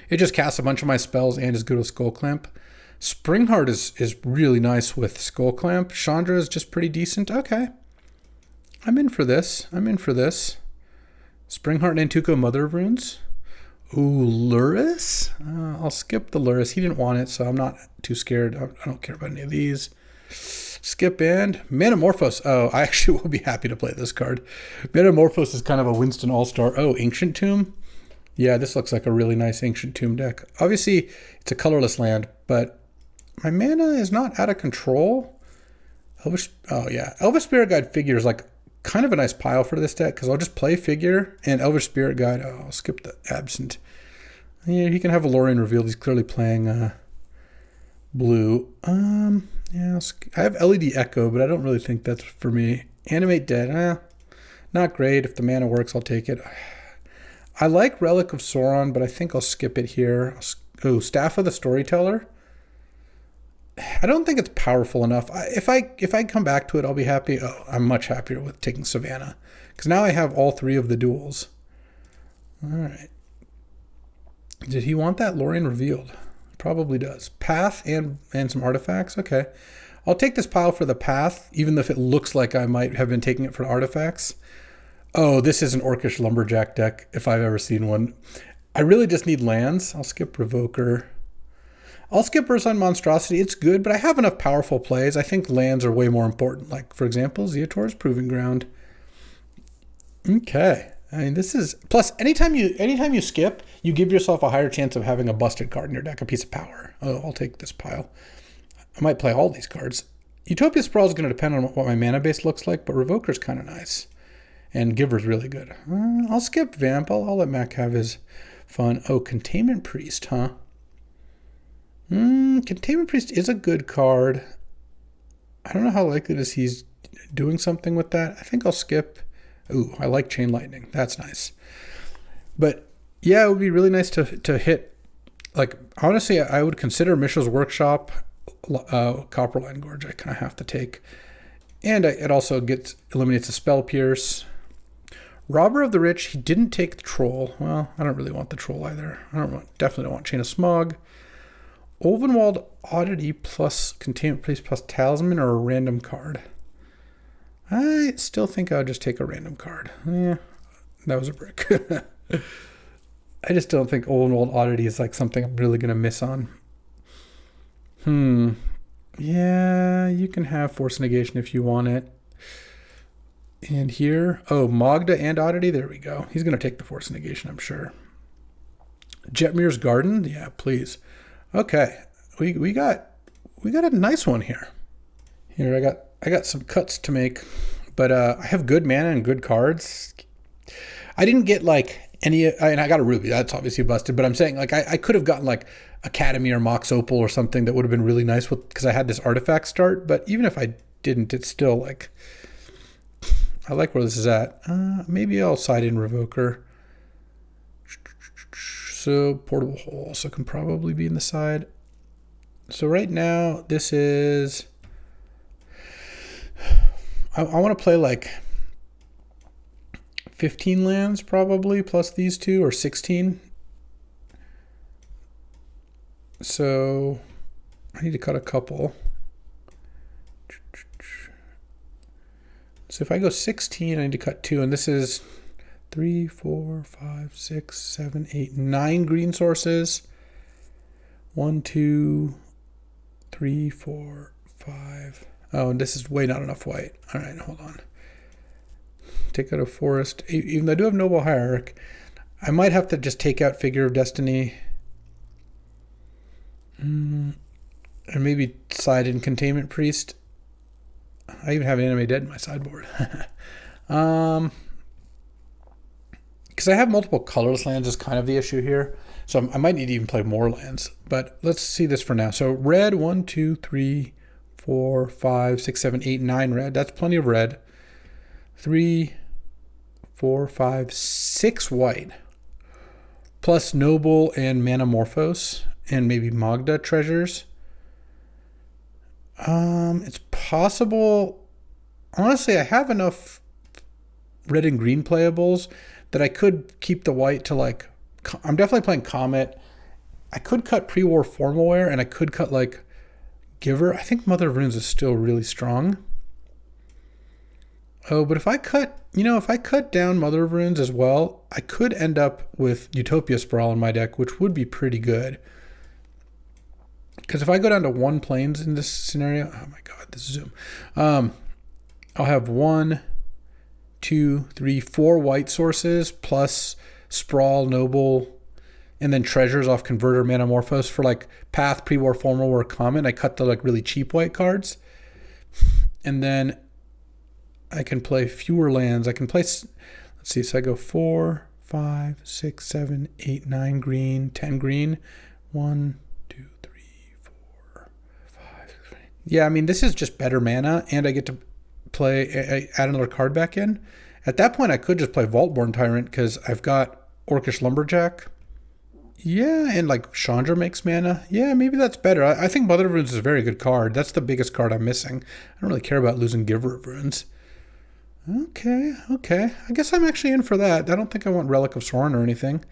It just casts a bunch of my spells and is good with Skull Clamp. Springheart is really nice with Skull Clamp. Chandra is just pretty decent. Okay. I'm in for this. Springheart and Nantuko, Mother of Runes. Ooh, Luris? I'll skip the Luris. He didn't want it, so I'm not too scared. I don't care about any of these. Skip and Metamorphose. Oh, I actually will be happy to play this card. Metamorphose is kind of a Winston all-star. Oh, Ancient Tomb? Yeah, this looks like a really nice Ancient Tomb deck. Obviously, it's a colorless land, but my mana is not out of control. Elvish Spirit Guide figure is like kind of a nice pile for this deck because I'll just play Figure and Elvish Spirit Guide. Oh, I'll skip the Absent. Yeah, he can have Valorian Revealed. He's clearly playing blue. Yeah, I have LED Echo, but I don't really think that's for me. Animate Dead. Not great. If the mana works, I'll take it. I like Relic of Sauron, but I think I'll skip it here. Oh, Staff of the Storyteller. I don't think it's powerful enough. If I come back to it, I'll be happy. Oh, I'm much happier with taking Savannah because now I have all 3 of the duels. All right. Did he want that? Lorien Revealed. Probably does. Path and some artifacts. Okay. I'll take this pile for the Path, even if it looks like I might have been taking it for artifacts. Oh, this is an Orcish Lumberjack deck if I've ever seen one. I really just need lands. I'll skip Revoker. I'll skip Ursine Monstrosity. It's good, but I have enough powerful plays. I think lands are way more important. Like, for example, Zeotor's Proving Ground. Okay. I mean, this is... Plus, anytime you skip, you give yourself a higher chance of having a busted card in your deck, a piece of power. Oh, I'll take this pile. I might play all these cards. Utopia Sprawl is going to depend on what my mana base looks like, but Revoker's kind of nice. And Giver's really good. I'll skip Vamp. I'll let Mack have his fun. Oh, Containment Priest, huh? Containment Priest is a good card. I don't know how likely it is he's doing something with that. I think I'll skip. Ooh, I like Chain Lightning. That's nice. But yeah, it would be really nice to hit. Like, honestly, I would consider Mishra's Workshop, Copperline Gorge. I kind of have to take. And it also eliminates a Spell Pierce. Robber of the Rich, he didn't take the Troll. Well, I don't really want the Troll either. Definitely don't want Chain of Smog. Ulvenwald Oddity plus Containment Priest plus Talisman or a random card. I still think I would just take a random card. Yeah, that was a brick. I just don't think Ulvenwald Oddity is like something I'm really going to miss on. Yeah, you can have Force Negation if you want it. And here, oh, Magda and Oddity. There we go. He's going to take the Force Negation, I'm sure. Jetmir's Garden. Yeah, please. Okay, we got a nice one here. Here, I got some cuts to make, but I have good mana and good cards. I didn't get like and I got a Ruby. That's obviously busted, but I'm saying like I could have gotten like Academy or Mox Opal or something that would have been really nice with because I had this artifact start. But even if I didn't, it's still like I like where this is at. Maybe I'll side in Revoker. So Portable Hole also can probably be in the side. So right now this is, I want to play like 15 lands probably plus these two or 16. So I need to cut a couple. So if I go 16, I need to cut 2, and this is 3, 4, 5, 6, 7, 8, 9 green sources. 1, 2, 3, 4, 5. Oh, and this is way not enough white. All right, hold on. Take out a forest. Even though I do have Noble Hierarch, I might have to just take out Figure of Destiny. And maybe side in Containment Priest. I even have Anime Dead in my sideboard. Because I have multiple colorless lands is kind of the issue here. So I might need to even play more lands. But let's see this for now. So red, 1, 2, 3, 4, 5, 6, 7, 8, 9 red. That's plenty of red. 3, 4, 5, 6 white. Plus Noble and Manamorphose. And maybe Magda treasures. It's possible. Honestly, I have enough red and green playables that I could keep the white to like. I'm definitely playing Comet. I could cut Pre-War Formalware, and I could cut like Giver. I think Mother of Runes is still really strong. Oh, but if I cut, if I cut down Mother of Runes as well, I could end up with Utopia Sprawl in my deck, which would be pretty good. Because if I go down to 1 planes in this scenario, oh my god, this zoom. I'll have 1, 2, 3, 4 white sources plus Sprawl, Noble, and then treasures off Converter, Manamorphose for like Path, Pre-War, Formalware, Comet. I cut the like really cheap white cards. And then I can play fewer lands. I can play, let's see, so I go 4, 5, 6, 7, 8, 9 green, 10 green, 1, 2, 3, 4, 5, 6. Yeah, I mean, this is just better mana, and I get to play, add another card back in. At that point, I could just play Vaultborn Tyrant because I've got Orcish Lumberjack. Yeah, and like Chandra makes mana. Yeah, maybe that's better. I think Mother of Runes is a very good card. That's the biggest card I'm missing. I don't really care about losing Giver of Runes. Okay. I guess I'm actually in for that. I don't think I want Relic of Sorin or anything.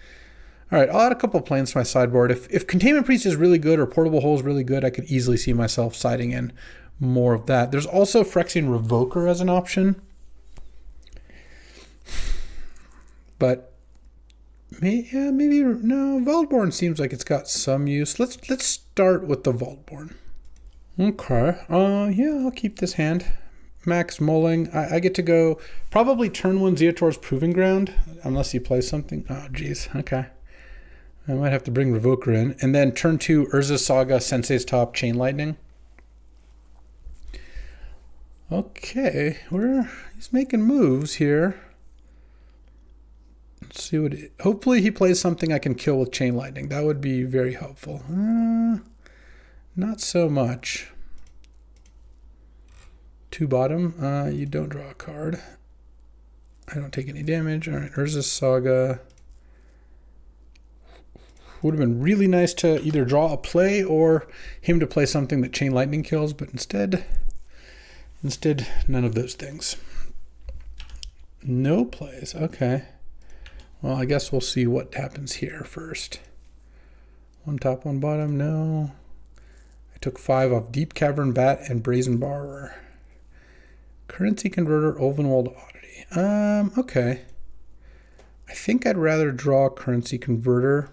All right, I'll add a couple of planes to my sideboard. If Containment Priest is really good or Portable Hole is really good, I could easily see myself siding in more of that. There's also Phyrexian Revoker as an option. But maybe no. Vaultborn seems like it's got some use. Let's start with the Vaultborn. Okay. Yeah, I'll keep this hand. Max mulling. I get to go probably turn 1 Zeator's Proving Ground unless he plays something. Oh, geez. Okay. I might have to bring Revoker in, and then turn 2 Urza's Saga, Sensei's Top, Chain Lightning. Okay, he's making moves here. Let's see what hopefully he plays something I can kill with Chain Lightning. That would be very helpful. Not so much. 2 bottom. You don't draw a card. I don't take any damage. All right, Urza's Saga. Would have been really nice to either draw a play or him to play something that Chain Lightning kills, but instead, none of those things. No plays. Okay. Well, I guess we'll see what happens here first. 1 top, 1 bottom. No. I took 5 off Deep Cavern Bat and Brazen Borrower. Currency Converter, Ulvenwald Oddity. Okay. I think I'd rather draw Currency Converter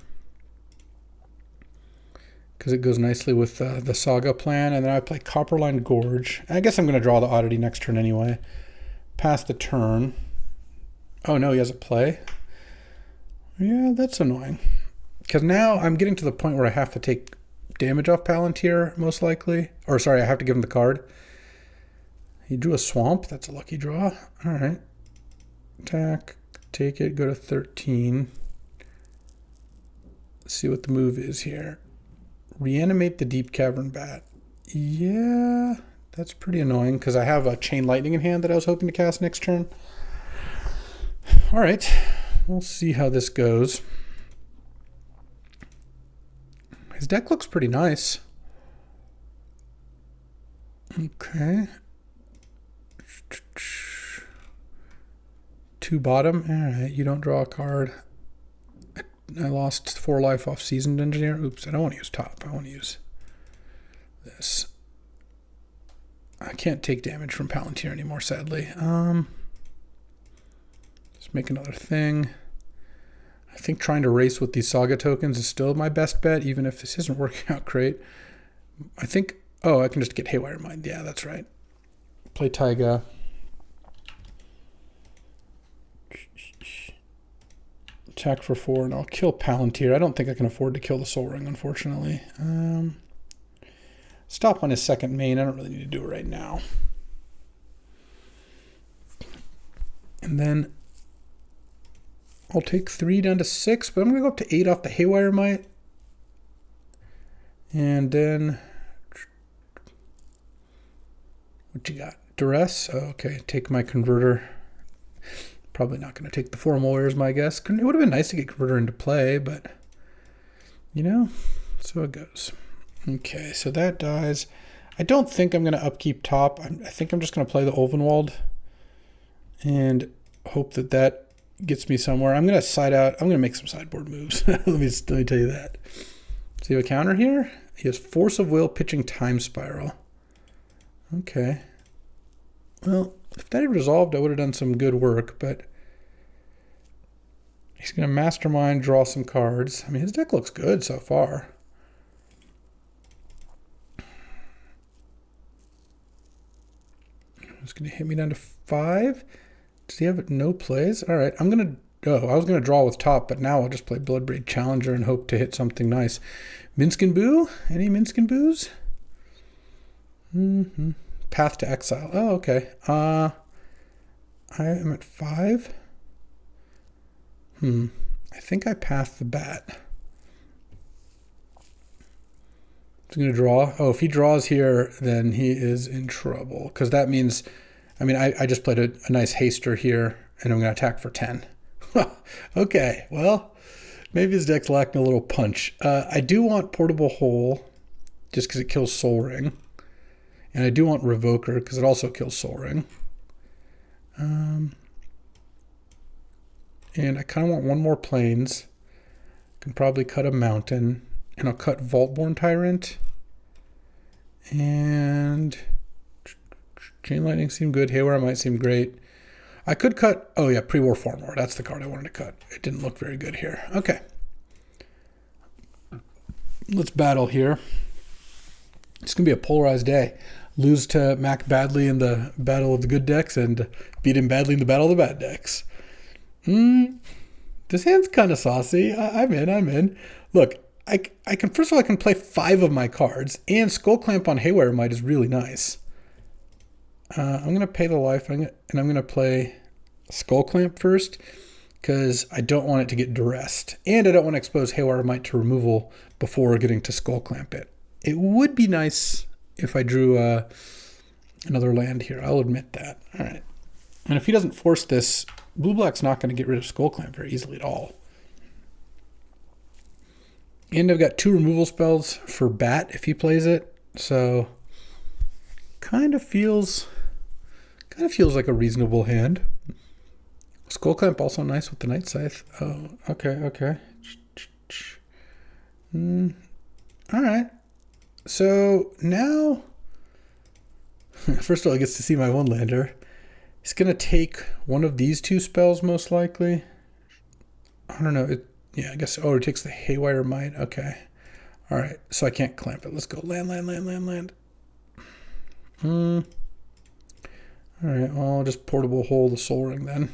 because it goes nicely with the Saga plan. And then I play Copperline Gorge. I guess I'm going to draw the Oddity next turn anyway. Pass the turn. Oh, no, he has a play. Yeah, that's annoying. Because now I'm getting to the point where I have to take damage off Palantir, most likely. Or, sorry, I have to give him the card. He drew a Swamp. That's a lucky draw. All right. Attack. Take it. Go to 13. Let's see what the move is here. Reanimate the Deep Cavern Bat. Yeah, that's pretty annoying because I have a Chain Lightning in hand that I was hoping to cast next turn. All right. We'll see how this goes. His deck looks pretty nice. Okay. 2 bottom. All right, you don't draw a card. I lost 4 life off Seasoned Engineer. Oops, I don't want to use top. I want to use this. I can't take damage from Palantir anymore, sadly. This Let's make another thing. I think trying to race with these Saga tokens is still my best bet, even if this isn't working out great. I think, oh, I can just get Haywire Mind. Yeah, that's right. Play Taiga. Attack for 4, and I'll kill Palantir. I don't think I can afford to kill the Soul Ring, unfortunately. Stop on his second main. I don't really need to do it right now. And then I'll take 3 down to 6, but I'm going to go up to 8 off the Haywire Might. And then, what you got? Duress? Oh, okay, take my Converter. Probably not going to take the Formal Wear is my guess. It would have been nice to get Converter into play, but, you know, so it goes. Okay, so that dies. I don't think I'm going to upkeep top. I think I'm just going to play the Ulvenwald and hope that that gets me somewhere. I'm going to side out. I'm going to make some sideboard moves. let me tell you that. So you have a counter here. He has Force of Will, pitching Time Spiral. Okay. Well, if that had resolved, I would have done some good work, but he's going to Mastermind, draw some cards. I mean, his deck looks good so far. It's going to hit me down to 5. Does he have no plays? All right, I'm going to... Oh, I was going to draw with top, but now I'll just play Bloodbraid Challenger and hope to hit something nice. Minskin Boo? Any Minskin Boos? Path to Exile. Oh, okay. I am at 5. I think I passed the bat. He's going to draw. Oh, if he draws here, then he is in trouble. Because that means, I mean, I just played a nice haster here, and I'm going to attack for 10. Okay, well, maybe his deck's lacking a little punch. I do want Portable Hole, just because it kills Soul Ring. And I do want Revoker, because it also kills Soul Ring. And I kind of want one more Plains. Can probably cut a Mountain. And I'll cut Vaultborn Tyrant. And Chain Lightning seemed good. Haywire might seem great. I could cut... Oh, yeah, Pre-War Farmlore. That's the card I wanted to cut. It didn't look very good here. Okay. Let's battle here. It's going to be a polarized day. Lose to Mack badly in the battle of the good decks and beat him badly in the battle of the bad decks. This hand's kind of saucy. I'm in. Look, I can... First of all, I can play 5 of my cards, and Skull Clamp on Haywire Might is really nice. I'm going to pay the life, and I'm going to play Skull Clamp first, because I don't want it to get duressed. And I don't want to expose Haywire Might to removal before getting to Skull Clamp it. It would be nice if I drew another land here. I'll admit that. All right. And if he doesn't force this, Blue-Black's not going to get rid of Skull Clamp very easily at all. And I've got 2 removal spells for Bat if he plays it. So kind of feels like a reasonable hand. Skull Clamp also nice with the Night Scythe. Oh, okay. All right. So now, first of all, he gets to see my 1-lander. He's going to take one of these 2 spells, most likely. I don't know. Yeah, I guess. Oh, it takes the Haywire Might. Okay. All right. So I can't clamp it. Let's go. Land. All right. Well, I'll just Portable Hole the Soul Ring then.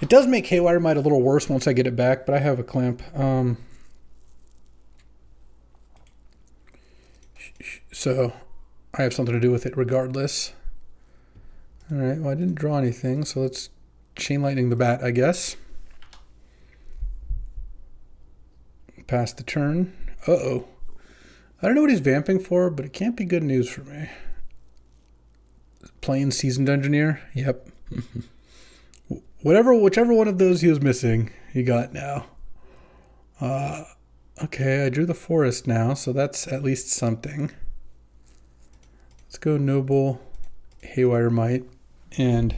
It does make Haywire Might a little worse once I get it back, but I have a clamp. So I have something to do with it regardless. All right. Well, I didn't draw anything, so let's Chain Lightning the Bat, I guess. Pass the turn. Uh-oh. I don't know what he's vamping for, but it can't be good news for me. Playing Seasoned Engineer? Yep. Whichever one of those he was missing, he got now. Okay, I drew the Forest now, so that's at least something. Let's go Noble, Haywire Might, and...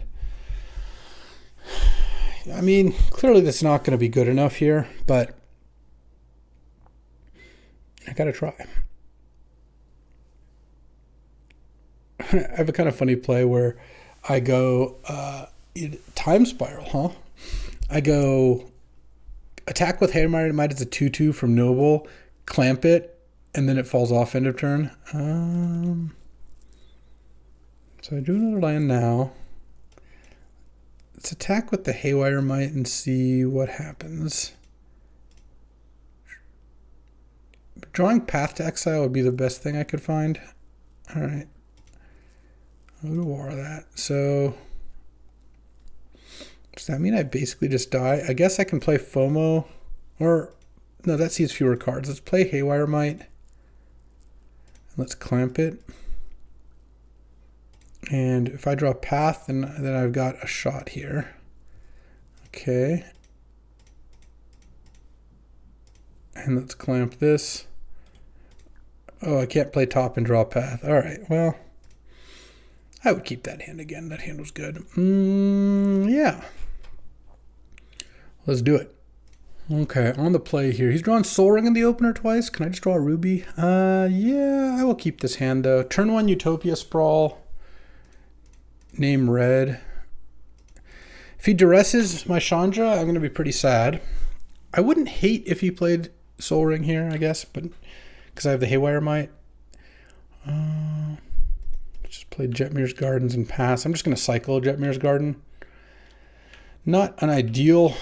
I mean, clearly that's not going to be good enough here, but... I gotta try. I have a kind of funny play where I go, Time Spiral, huh? I go attack with Haywire Might is a 2/2 from Noble, clamp it, and then it falls off end of turn. So I do another land now. Let's attack with the Haywire Might and see what happens. Drawing Path to Exile would be the best thing I could find. All right. I'll go to war that. So does that mean I basically just die? I guess I can play FOMO, or no, that sees fewer cards. Let's play Haywire Might. Let's clamp it. And if I draw Path, then I've got a shot here. Okay. And let's clamp this. Oh, I can't play top and draw Path. All right, well, I would keep that hand again. That hand was good. Yeah. Let's do it. Okay, on the play here. He's drawn Soul Ring in the opener twice. Can I just draw a Ruby? Yeah, I will keep this hand, though. Turn 1 Utopia Sprawl. Name red. If he duresses my Chandra, I'm going to be pretty sad. I wouldn't hate if he played Soul Ring here, I guess, but because I have the Haywire Might. Just play Jetmir's Gardens and pass. I'm just going to cycle Jetmir's Garden. Not an ideal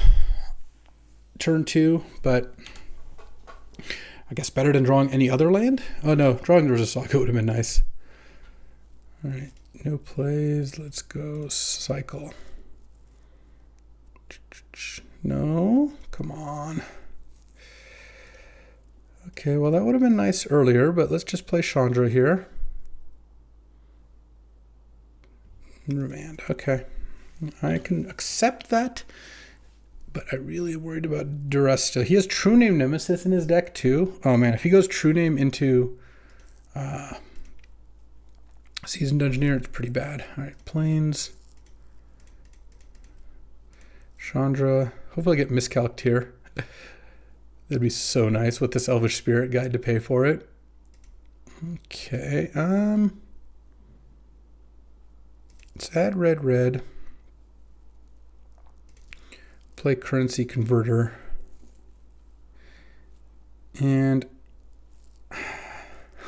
turn 2, but I guess better than drawing any other land. Oh no, drawing Urza Saga would have been nice. All right, no plays. Let's go cycle. No, come on. Okay, well that would have been nice earlier, but let's just play Chandra here. Remand, okay. I can accept that, but I really am worried about duress still. He has True Name Nemesis in his deck too. Oh man, if he goes True Name into Seasoned Engineer, it's pretty bad. All right, Plains. Chandra. Hopefully I get miscalced here. That'd be so nice with this Elvish Spirit Guide to pay for it. Okay. Let's add red. Play Currency Converter. And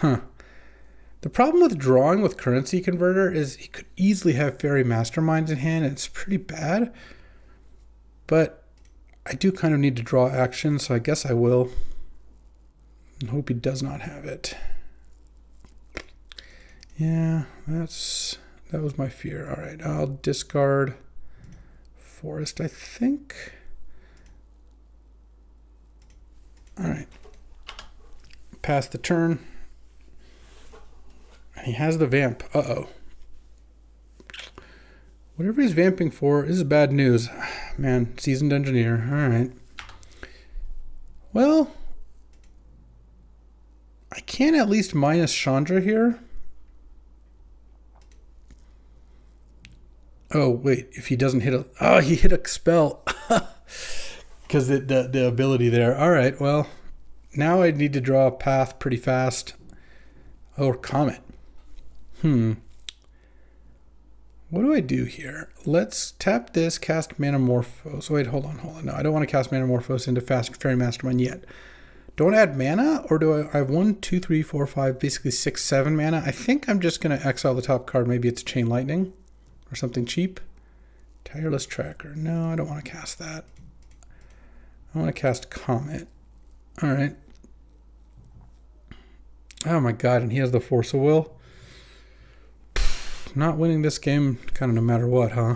the problem with drawing with Currency Converter is he could easily have Fairy Masterminds in hand. It's pretty bad. But I do kind of need to draw action, so I guess I will. And hope he does not have it. Yeah, that was my fear. All right, I'll discard Forest, I think. All right. Pass the turn. And he has the vamp. Uh-oh. Whatever he's vamping for, this is bad news. Man, Seasoned Engineer. All right. Well, I can at least minus Chandra here. Oh, wait. If he doesn't hit a... Oh, he hit a spell. Because the ability there. All right, well, now I need to draw a path pretty fast. Or Comet. What do I do here? Let's tap this, cast Manamorphose. Wait, hold on. No, I don't want to cast Manamorphose into Fairy Mastermind yet. Don't add mana, or do I have 1, 2, 3, 4, 5, basically 6, 7 mana? I think I'm just going to exile the top card. Maybe it's Chain Lightning or something cheap. Tireless Tracker. No, I don't want to cast that. I want to cast Comet. All right. Oh my god, and he has the Force of Will. Not winning this game kind of no matter what, huh?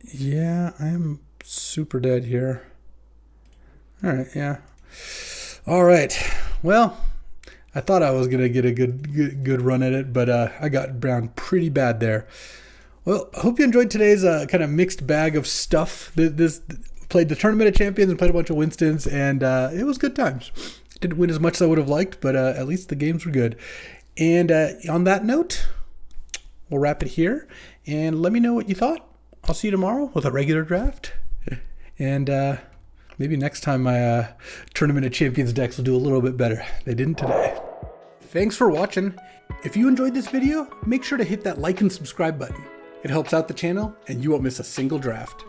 Yeah, I am super dead here. All right, yeah. All right. Well, I thought I was going to get a good run at it, but I got brown pretty bad there. Well, I hope you enjoyed today's kind of mixed bag of stuff. This played the Tournament of Champions and played a bunch of Winstons, and it was good times. Didn't win as much as I would have liked, but at least the games were good. And on that note, we'll wrap it here. And let me know what you thought. I'll see you tomorrow with a regular draft. And maybe next time my Tournament of Champions decks will do a little bit better. They didn't today. Thanks for watching. If you enjoyed this video, make sure to hit that like and subscribe button. It helps out the channel and you won't miss a single draft.